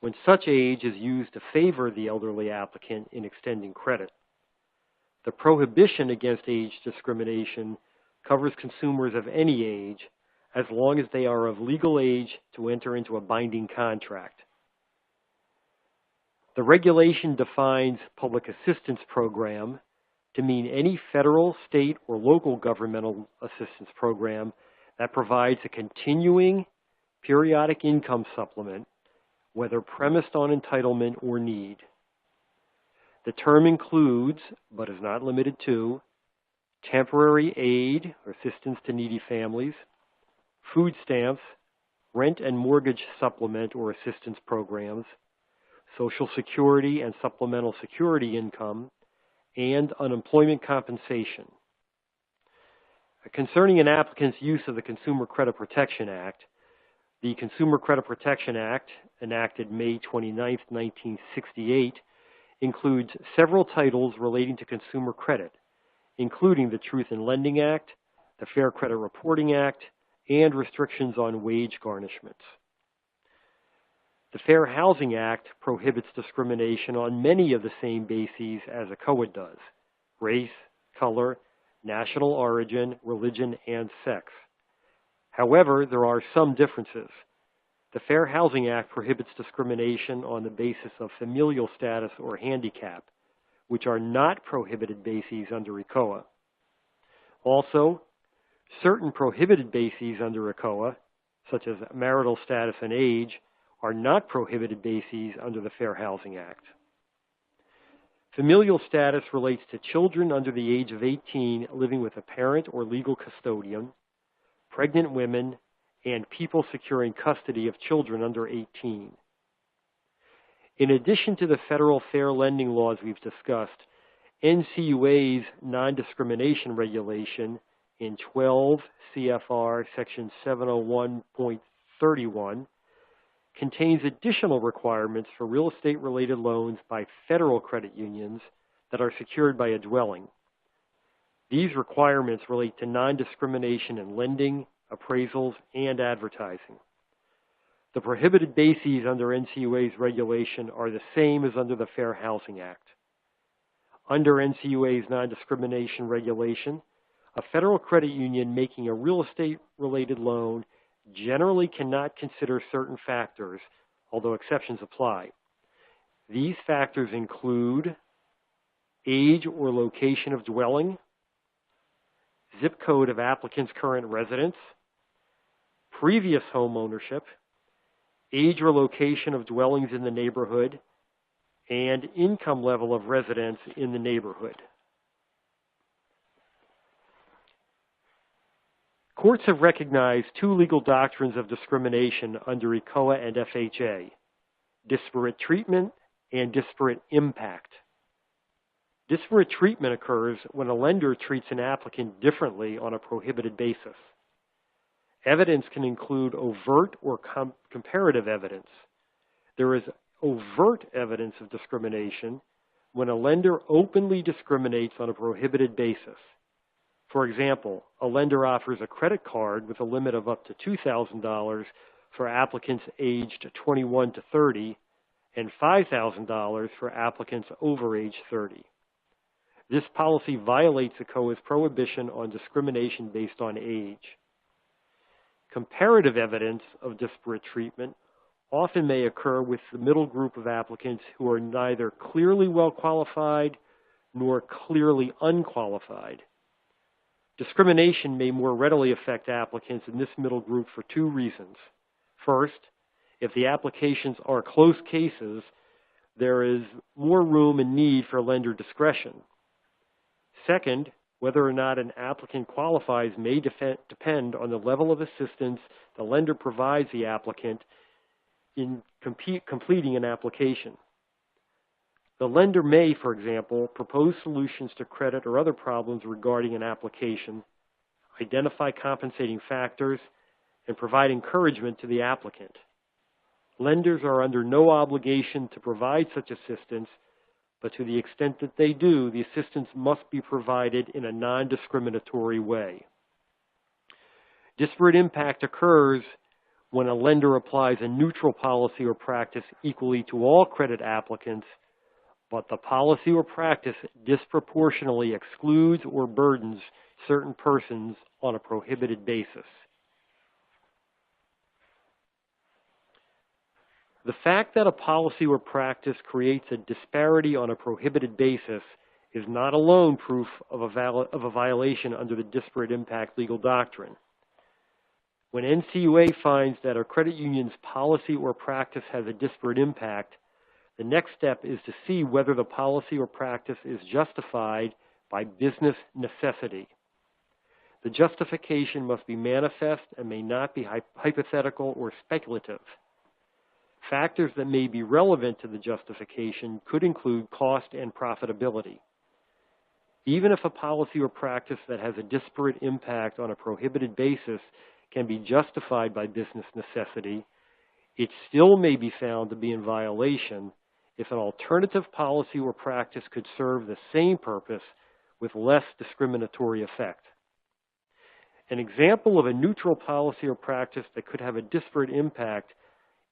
when such age is used to favor the elderly applicant in extending credit. The prohibition against age discrimination covers consumers of any age as long as they are of legal age to enter into a binding contract. The regulation defines public assistance program to mean any federal, state, or local governmental assistance program that provides a continuing periodic income supplement, whether premised on entitlement or need. The term includes, but is not limited to, temporary aid or assistance to needy families, food stamps, rent and mortgage supplement or assistance programs, Social Security and supplemental security income, and unemployment compensation. Concerning an applicant's use of the Consumer Credit Protection Act, the Consumer Credit Protection Act, enacted May 29, 1968, includes several titles relating to consumer credit, including the Truth in Lending Act, the Fair Credit Reporting Act, and restrictions on wage garnishments. The Fair Housing Act prohibits discrimination on many of the same bases as ECOA does: race, color, national origin, religion, and sex. However, there are some differences. The Fair Housing Act prohibits discrimination on the basis of familial status or handicap, which are not prohibited bases under ECOA. Also, certain prohibited bases under ECOA, such as marital status and age, are not prohibited bases under the Fair Housing Act. Familial status relates to children under the age of 18 living with a parent or legal custodian, pregnant women, and people securing custody of children under 18. In addition to the federal fair lending laws we've discussed, NCUA's non-discrimination regulation in 12 CFR section 701.31 contains additional requirements for real estate-related loans by federal credit unions that are secured by a dwelling. These requirements relate to non-discrimination in lending, appraisals, and advertising. The prohibited bases under NCUA's regulation are the same as under the Fair Housing Act. Under NCUA's non-discrimination regulation, a federal credit union making a real estate-related loan generally cannot consider certain factors, although exceptions apply. These factors include age or location of dwelling, zip code of applicant's current residence, previous home ownership, age or location of dwellings in the neighborhood, and income level of residence in the neighborhood. Courts have recognized two legal doctrines of discrimination under ECOA and FHA: disparate treatment and disparate impact. Disparate treatment occurs when a lender treats an applicant differently on a prohibited basis. Evidence can include overt or comparative evidence. There is overt evidence of discrimination when a lender openly discriminates on a prohibited basis. For example, a lender offers a credit card with a limit of up to $2,000 for applicants aged 21 to 30 and $5,000 for applicants over age 30. This policy violates ECOA's prohibition on discrimination based on age. Comparative evidence of disparate treatment often may occur with the middle group of applicants who are neither clearly well qualified nor clearly unqualified. Discrimination may more readily affect applicants in this middle group for two reasons. First, if the applications are close cases, there is more room and need for lender discretion. Second, whether or not an applicant qualifies may depend on the level of assistance the lender provides the applicant in completing an application. The lender may, for example, propose solutions to credit or other problems regarding an application, identify compensating factors, and provide encouragement to the applicant. Lenders are under no obligation to provide such assistance, but to the extent that they do, the assistance must be provided in a non-discriminatory way. Disparate impact occurs when a lender applies a neutral policy or practice equally to all credit applicants, but the policy or practice disproportionately excludes or burdens certain persons on a prohibited basis. The fact that a policy or practice creates a disparity on a prohibited basis is not alone proof of a violation under the disparate impact legal doctrine. When NCUA finds that a credit union's policy or practice has a disparate impact, the next step is to see whether the policy or practice is justified by business necessity. The justification must be manifest and may not be hypothetical or speculative. Factors that may be relevant to the justification could include cost and profitability. Even if a policy or practice that has a disparate impact on a prohibited basis can be justified by business necessity, it still may be found to be in violation if an alternative policy or practice could serve the same purpose with less discriminatory effect. An example of a neutral policy or practice that could have a disparate impact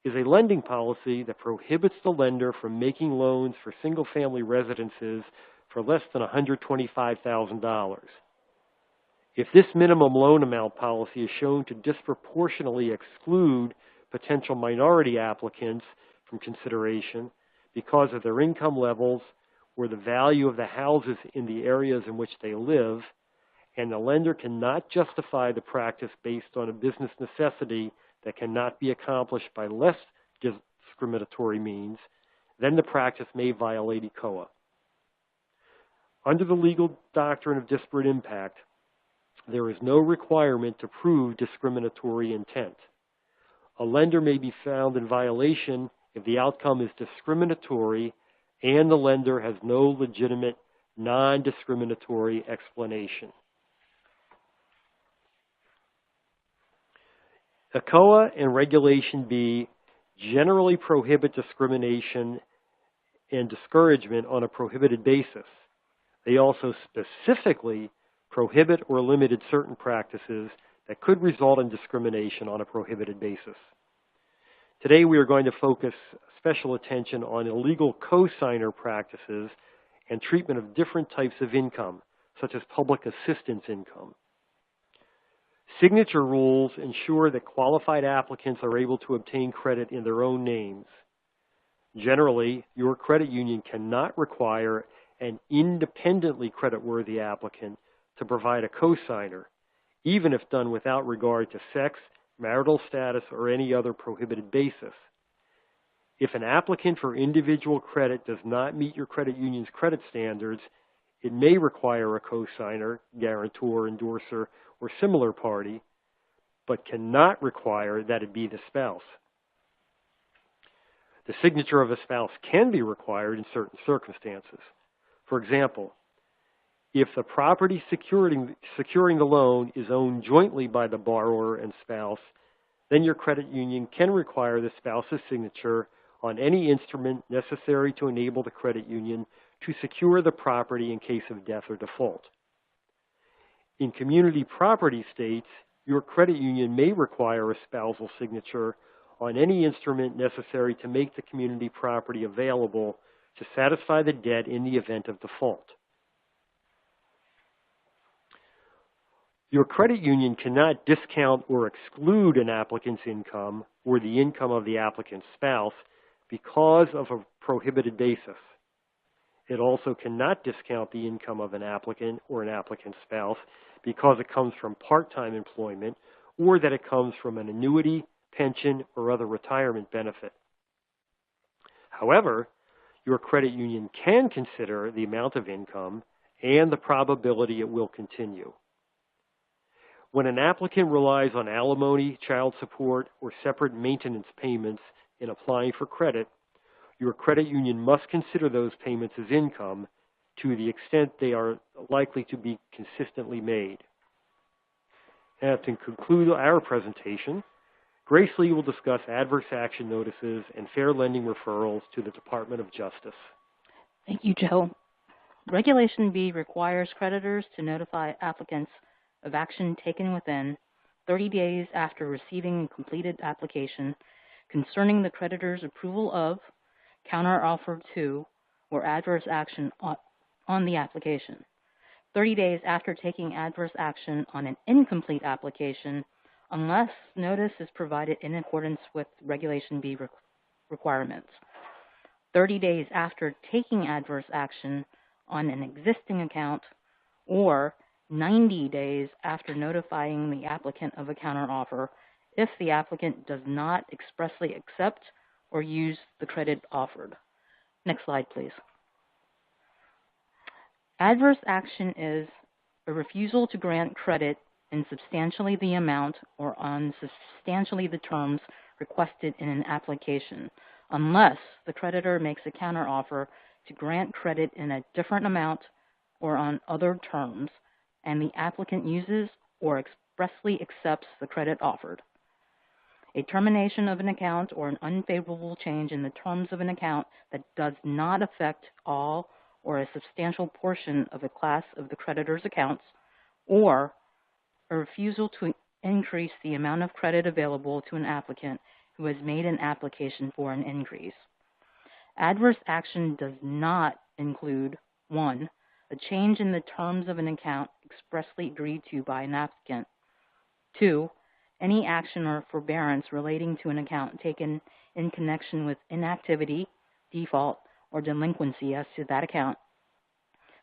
is a lending policy that prohibits the lender from making loans for single-family residences for less than $125,000. If this minimum loan amount policy is shown to disproportionately exclude potential minority applicants from consideration because of their income levels or the value of the houses in the areas in which they live, and the lender cannot justify the practice based on a business necessity that cannot be accomplished by less discriminatory means, then the practice may violate ECOA. Under the legal doctrine of disparate impact, there is no requirement to prove discriminatory intent. A lender may be found in violation if the outcome is discriminatory and the lender has no legitimate non-discriminatory explanation. ECOA and Regulation B generally prohibit discrimination and discouragement on a prohibited basis. They also specifically prohibit or limited certain practices that could result in discrimination on a prohibited basis. Today we are going to focus special attention on illegal cosigner practices and treatment of different types of income, such as public assistance income. Signature rules ensure that qualified applicants are able to obtain credit in their own names. Generally, your credit union cannot require an independently creditworthy applicant to provide a cosigner, even if done without regard to sex, marital status, or any other prohibited basis. If an applicant for individual credit does not meet your credit union's credit standards, it may require a cosigner, guarantor, endorser, or similar party, but cannot require that it be the spouse. The signature of a spouse can be required in certain circumstances. For example, if the property securing the loan is owned jointly by the borrower and spouse, then your credit union can require the spouse's signature on any instrument necessary to enable the credit union to secure the property in case of death or default. In community property states, your credit union may require a spousal signature on any instrument necessary to make the community property available to satisfy the debt in the event of default. Your credit union cannot discount or exclude an applicant's income or the income of the applicant's spouse because of a prohibited basis. It also cannot discount the income of an applicant or an applicant's spouse because it comes from part-time employment or that it comes from an annuity, pension, or other retirement benefit. However, your credit union can consider the amount of income and the probability it will continue. When an applicant relies on alimony, child support, or separate maintenance payments in applying for credit, your credit union must consider those payments as income to the extent they are likely to be consistently made. And to conclude our presentation, Grace Lee will discuss adverse action notices and fair lending referrals to the Department of Justice. Thank you, Joe. Regulation B requires creditors to notify applicants of action taken within 30 days after receiving a completed application concerning the creditor's approval of, counteroffer to, or adverse action on the application. 30 days after taking adverse action on an incomplete application, unless notice is provided in accordance with Regulation B requirements. 30 days after taking adverse action on an existing account, or 90 days after notifying the applicant of a counteroffer if the applicant does not expressly accept or use the credit offered. Next slide, please. Adverse action is a refusal to grant credit in substantially the amount or on substantially the terms requested in an application, unless the creditor makes a counteroffer to grant credit in a different amount or on other terms, and the applicant uses or expressly accepts the credit offered. A termination of an account or an unfavorable change in the terms of an account that does not affect all or a substantial portion of a class of the creditor's accounts, or a refusal to increase the amount of credit available to an applicant who has made an application for an increase. Adverse action does not include 1. A change in the terms of an account expressly agreed to by an applicant. 2. Any action or forbearance relating to an account taken in connection with inactivity, default, or delinquency as to that account.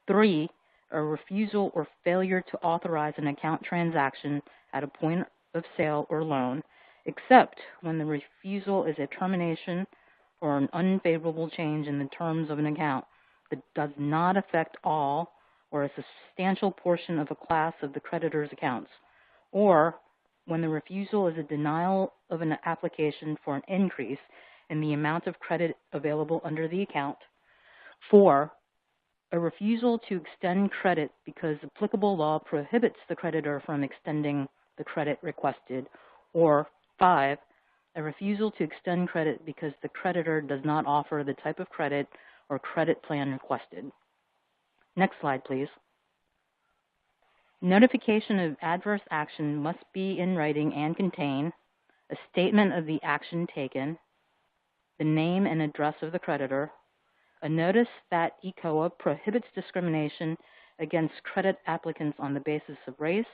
3. A refusal or failure to authorize an account transaction at a point of sale or loan, except when the refusal is a termination or an unfavorable change in the terms of an account that does not affect all or a substantial portion of a class of the creditor's accounts, or when the refusal is a denial of an application for an increase in the amount of credit available under the account. 4. A refusal to extend credit because applicable law prohibits the creditor from extending the credit requested. Or 5. A refusal to extend credit because the creditor does not offer the type of credit or credit plan requested. Next slide, please. Notification of adverse action must be in writing and contain a statement of the action taken, the name and address of the creditor, a notice that ECOA prohibits discrimination against credit applicants on the basis of race,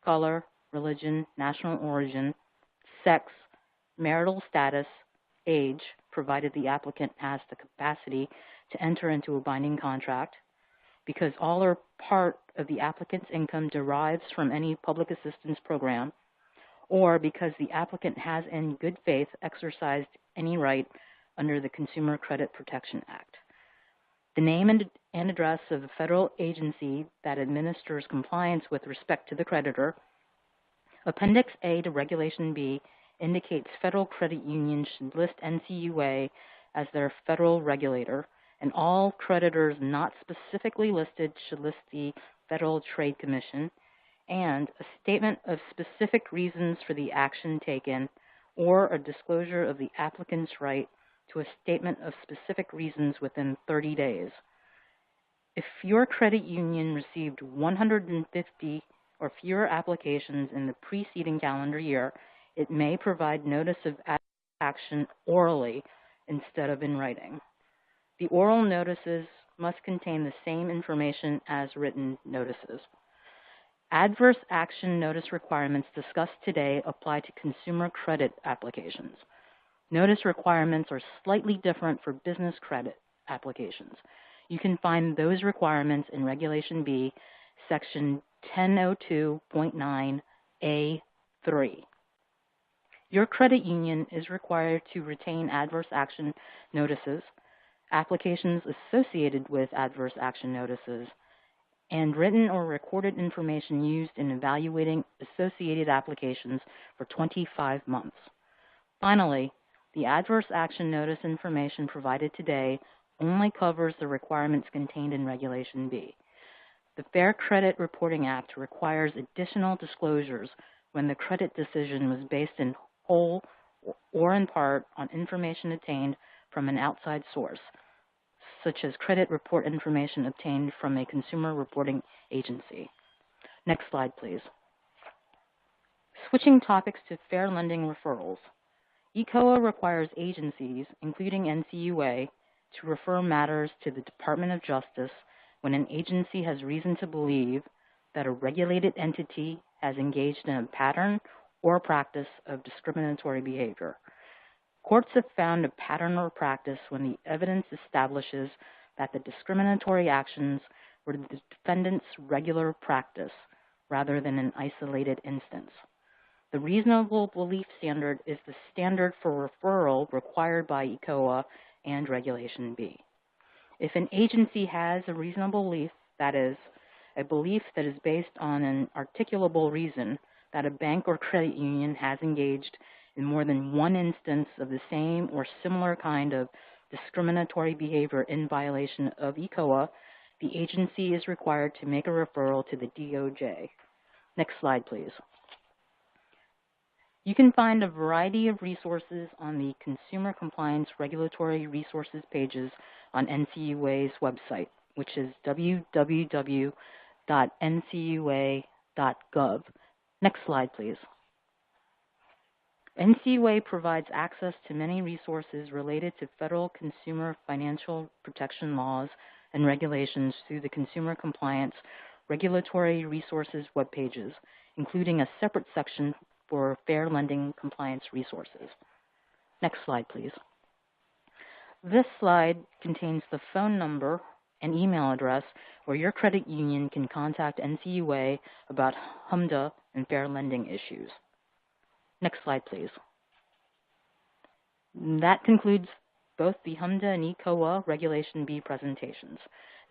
color, religion, national origin, sex, marital status, age, provided the applicant has the capacity to enter into a binding contract, because all or part of the applicant's income derives from any public assistance program, or because the applicant has in good faith exercised any right under the Consumer Credit Protection Act. The name and address of the federal agency that administers compliance with respect to the creditor. Appendix A to Regulation B indicates federal credit unions should list NCUA as their federal regulator, and all creditors not specifically listed should list the Federal Trade Commission, and a statement of specific reasons for the action taken, or a disclosure of the applicant's right to a statement of specific reasons within 30 days. If your credit union received 150 or fewer applications in the preceding calendar year, it may provide notice of action orally instead of in writing. The oral notices must contain the same information as written notices. Adverse action notice requirements discussed today apply to consumer credit applications. Notice requirements are slightly different for business credit applications. You can find those requirements in Regulation B, Section 1002.9A3. Your credit union is required to retain adverse action notices, applications associated with adverse action notices, and written or recorded information used in evaluating associated applications for 25 months. Finally, the adverse action notice information provided today only covers the requirements contained in Regulation B. The Fair Credit Reporting Act requires additional disclosures when the credit decision was based in whole or in part on information obtained from an outside source, such as credit report information obtained from a consumer reporting agency. Next slide, please. Switching topics to fair lending referrals. ECOA requires agencies, including NCUA, to refer matters to the Department of Justice when an agency has reason to believe that a regulated entity has engaged in a pattern or practice of discriminatory behavior. Courts have found a pattern or practice when the evidence establishes that the discriminatory actions were the defendant's regular practice rather than an isolated instance. The reasonable belief standard is the standard for referral required by ECOA and Regulation B. If an agency has a reasonable belief that is, a belief that is based on an articulable reason that a bank or credit union has engaged in more than one instance of the same or similar kind of discriminatory behavior in violation of ECOA, the agency is required to make a referral to the DOJ. Next slide, please. You can find a variety of resources on the Consumer Compliance Regulatory Resources pages on NCUA's website, which is www.ncua.gov. Next slide, please. NCUA provides access to many resources related to federal consumer financial protection laws and regulations through the Consumer Compliance Regulatory Resources web pages, including a separate section for fair lending compliance resources. Next slide, please. This slide contains the phone number and email address where your credit union can contact NCUA about HMDA and fair lending issues. Next slide, please. That concludes both the HMDA and ECOA Regulation B presentations.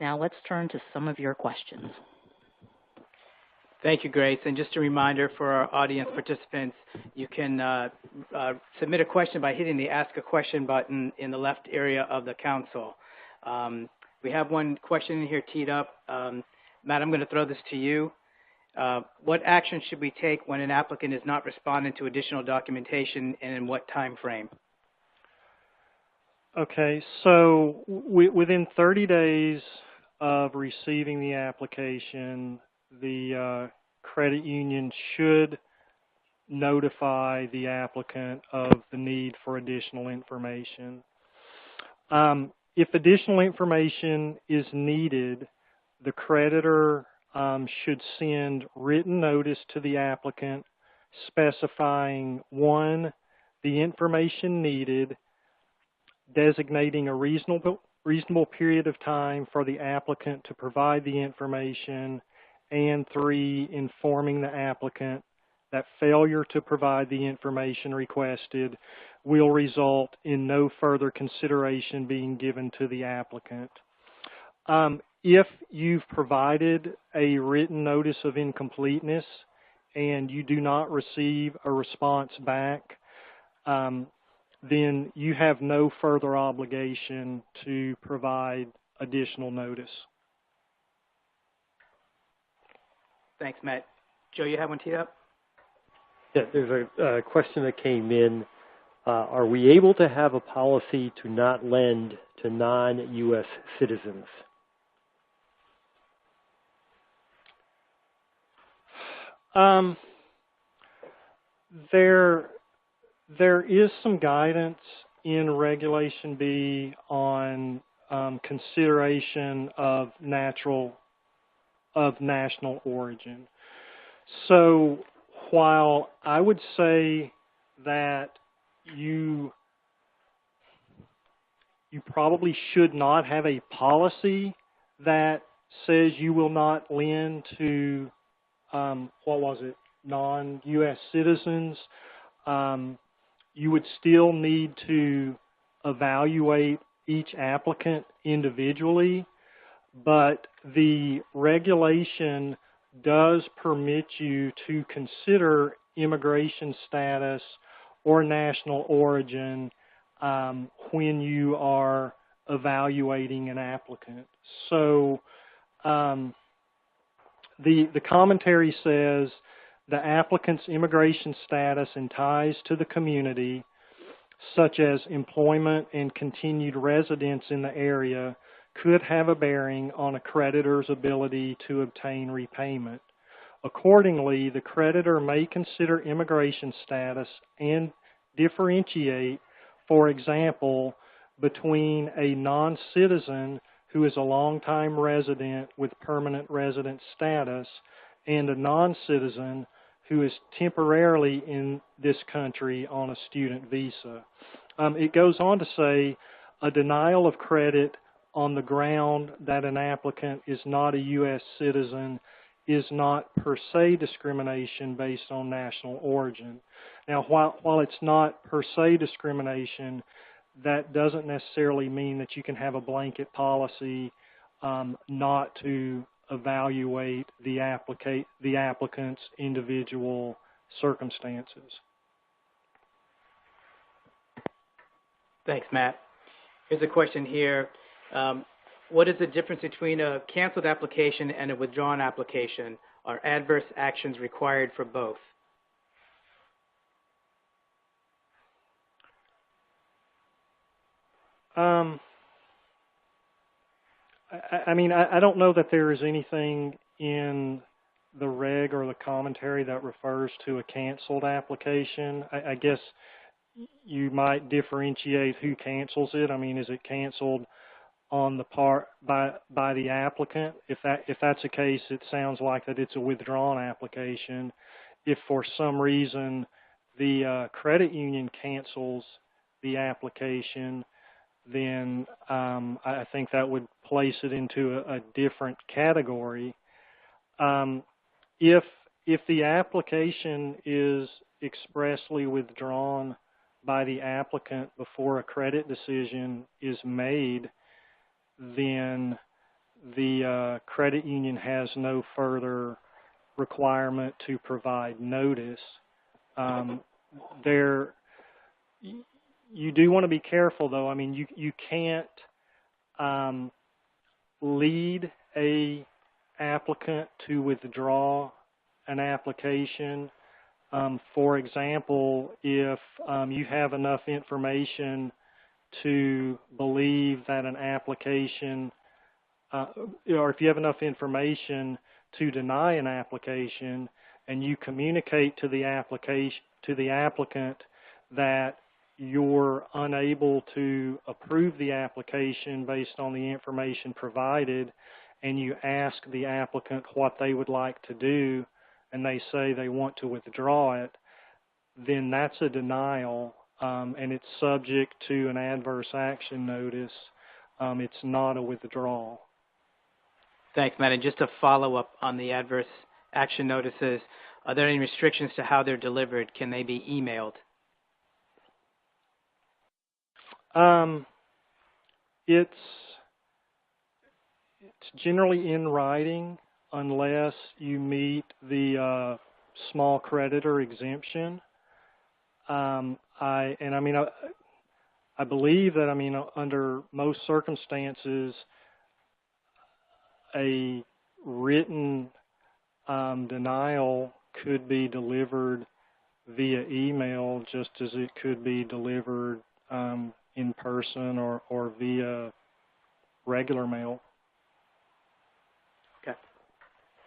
Now let's turn to some of your questions. Thank you, Grace. And just a reminder for our audience participants, you can submit a question by hitting the Ask a Question button in the left area of the console. We have one question in here teed up. Matt, I'm going to throw this to you. What action should we take when an applicant is not responding to additional documentation, and in what time frame? Okay, so within 30 days of receiving the application, the credit union should notify the applicant of the need for additional information. If additional information is needed, the creditor should send written notice to the applicant specifying, 1, the information needed, designating a reasonable period of time for the applicant to provide the information, and 3, informing the applicant that failure to provide the information requested will result in no further consideration being given to the applicant. If you've provided a written notice of incompleteness and you do not receive a response back, then you have no further obligation to provide additional notice. Thanks, Matt. Joe, you have one teed up? Yeah, there's a question that came in. Are we able to have a policy to not lend to non-U.S. citizens? There is some guidance in Regulation B on consideration of national origin. So while I would say that you probably should not have a policy that says you will not lend to non-U.S. citizens, you would still need to evaluate each applicant individually, but the regulation does permit you to consider immigration status or national origin when you are evaluating an applicant. So the commentary says the applicant's immigration status and ties to the community, such as employment and continued residence in the area, could have a bearing on a creditor's ability to obtain repayment. Accordingly, the creditor may consider immigration status and differentiate, for example, between a non-citizen who is a longtime resident with permanent resident status and a non-citizen who is temporarily in this country on a student visa. It goes on to say a denial of credit on the ground that an applicant is not a U.S. citizen is not per se discrimination based on national origin. Now, while it's not per se discrimination, that doesn't necessarily mean that you can have a blanket policy not to evaluate the applicant's individual circumstances. Thanks, Matt. Here's a question here. What is the difference between a canceled application and a withdrawn application? Are adverse actions required for both? I don't know that there is anything in the reg or the commentary that refers to a canceled application. I guess you might differentiate who cancels it. I mean, is it canceled on the part by the applicant? If that's the case, it sounds like that it's a withdrawn application. If for some reason the credit union cancels the application, then I think that would place it into a different category. If the application is expressly withdrawn by the applicant before a credit decision is made, then the credit union has no further requirement to provide notice. You do want to be careful, though. I mean, you can't lead a applicant to withdraw an application. For example, if you have enough information to believe that an application, or if you have enough information to deny an application, and you communicate to the applicant that you're unable to approve the application based on the information provided, and you ask the applicant what they would like to do, and they say they want to withdraw it, then that's a denial, and it's subject to an adverse action notice. It's not a withdrawal. Thanks, Matt. And just to follow up on the adverse action notices, are there any restrictions to how they're delivered? Can they be emailed? It's generally in writing unless you meet the small creditor exemption. I believe that, under most circumstances, a written denial could be delivered via email, just as it could be delivered in person or via regular mail. Okay.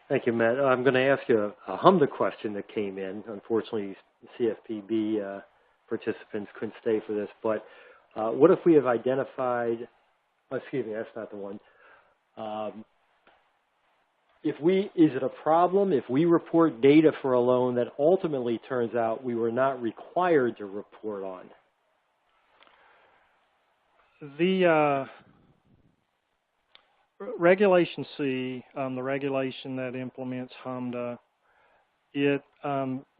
Thank you, Matt. I'm going to ask you a HMDA question that came in. Unfortunately, CFPB participants couldn't stay for this, but what if we have identified, excuse me, that's not the one. Is it a problem if we report data for a loan that ultimately turns out we were not required to report on? The Regulation C, the regulation that implements HMDA, it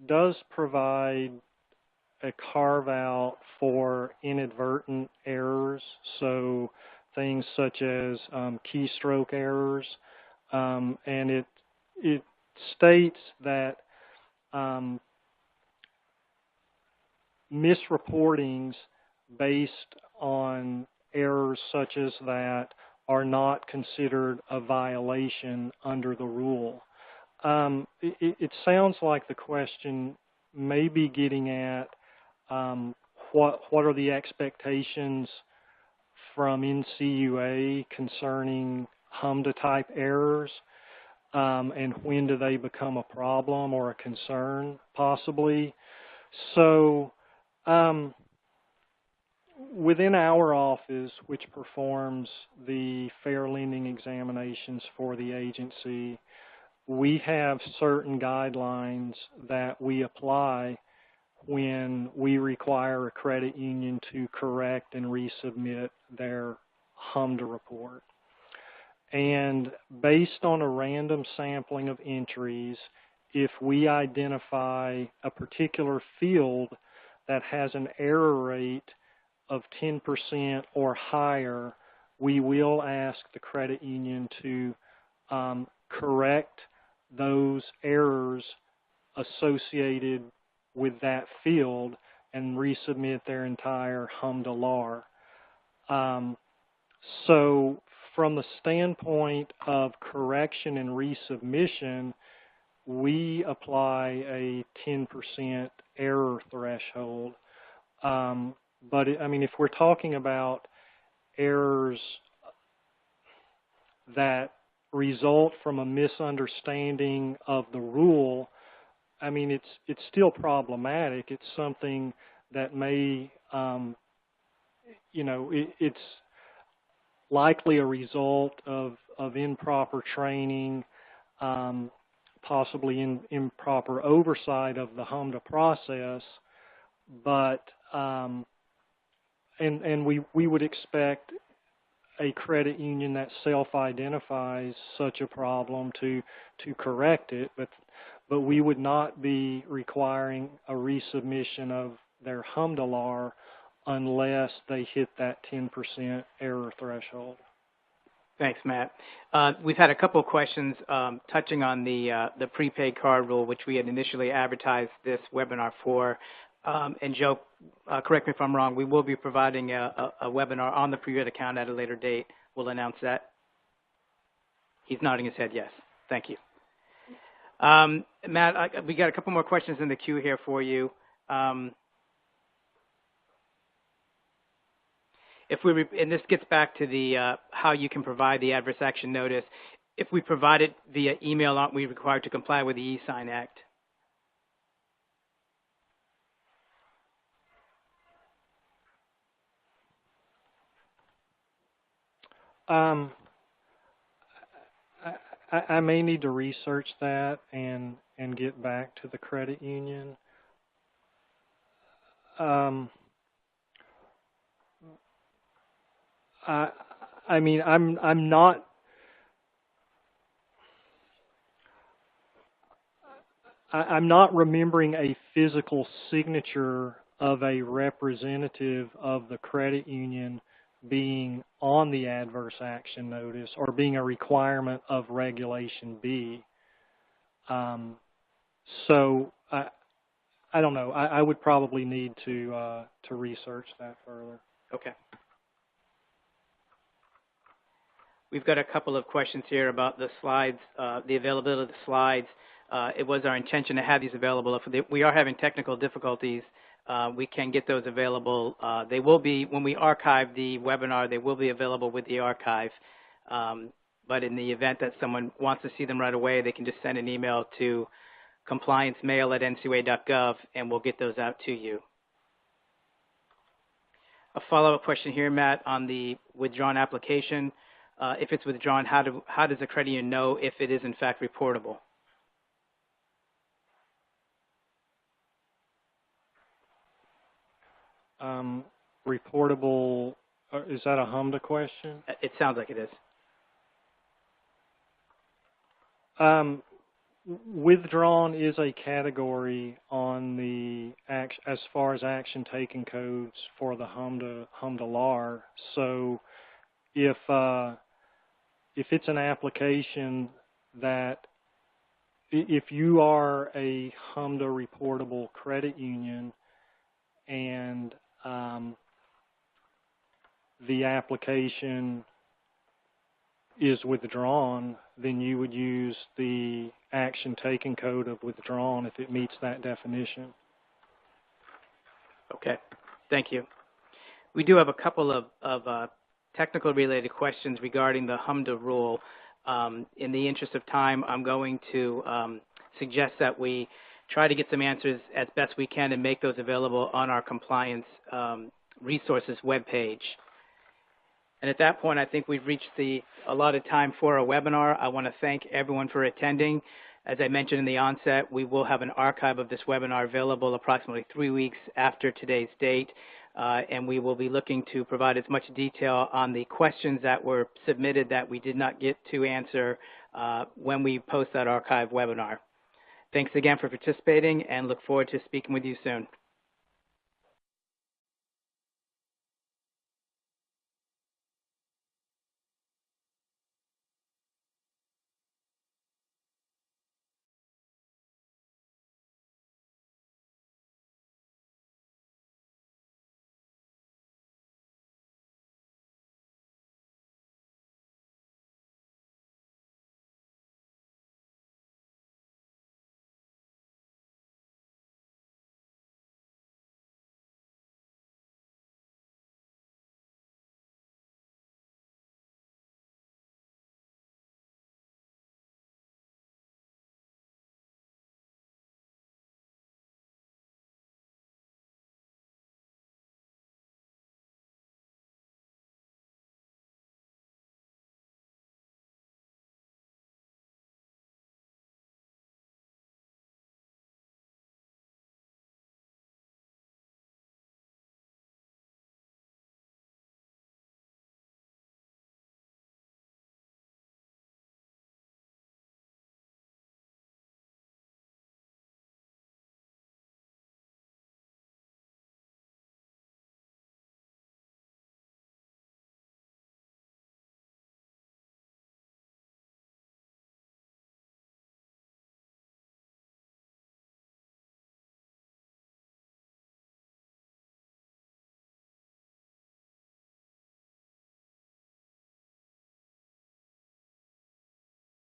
does provide a carve-out for inadvertent errors, so things such as keystroke errors, and it states that misreportings based on errors such as that are not considered a violation under the rule. It sounds like the question may be getting at what are the expectations from NCUA concerning HMDA-type errors, and when do they become a problem or a concern, possibly. So within our office, which performs the fair lending examinations for the agency, we have certain guidelines that we apply when we require a credit union to correct and resubmit their HMDA report. And based on a random sampling of entries, if we identify a particular field that has an error rate of 10% or higher, we will ask the credit union to correct those errors associated with that field and resubmit their entire HMDA LAR. So from the standpoint of correction and resubmission, we apply a 10% error threshold. But I mean, if we're talking about errors that result from a misunderstanding of the rule, I mean, it's still problematic. It's something that may, it's likely a result of improper training, possibly improper oversight of the HMDA process, but and we would expect a credit union that self-identifies such a problem to correct it, but we would not be requiring a resubmission of their HMDA LAR unless they hit that 10% error threshold. Thanks, Matt. We've had a couple of questions touching on the prepaid card rule, which we had initially advertised this webinar for. And Joe, correct me if I'm wrong, we will be providing a webinar on the prepaid account at a later date. We'll announce that. He's nodding his head yes. Thank you. Matt, we got a couple more questions in the queue here for you. And this gets back to the how you can provide the adverse action notice. If we provide it via email, aren't we required to comply with the E-Sign Act? I may need to research that and get back to the credit union. I mean, I'm not. I'm not remembering a physical signature of a representative of the credit union being on the adverse action notice or being a requirement of Regulation B. So I don't know. I would probably need to research that further. Okay. We've got a couple of questions here about the slides, the availability of the slides. It was our intention to have these available. If we are having technical difficulties, we can get those available. They will be, when we archive the webinar, they will be available with the archive. But in the event that someone wants to see them right away, they can just send an email to compliancemail@ncua.gov, and we'll get those out to you. A follow-up question here, Matt, on the withdrawn application. If it's withdrawn, how does the credit union know if it is in fact reportable? Reportable, is that a HMDA question? It sounds like it is. Withdrawn is a category on the as far as action taken codes for the HMDA LAR. So if it's an application that if you are a HMDA reportable credit union and the application is withdrawn, then you would use the action taken code of withdrawn if it meets that definition. Okay, thank you. We do have a couple of technical related questions regarding the HMDA rule. In the interest of time, I'm going to suggest that we try to get some answers as best we can and make those available on our compliance resources webpage. And at that point, I think we've reached the allotted time for a webinar. I want to thank everyone for attending. As I mentioned in the onset, we will have an archive of this webinar available approximately 3 weeks after today's date, and we will be looking to provide as much detail on the questions that were submitted that we did not get to answer when we post that archive webinar. Thanks again for participating, and look forward to speaking with you soon.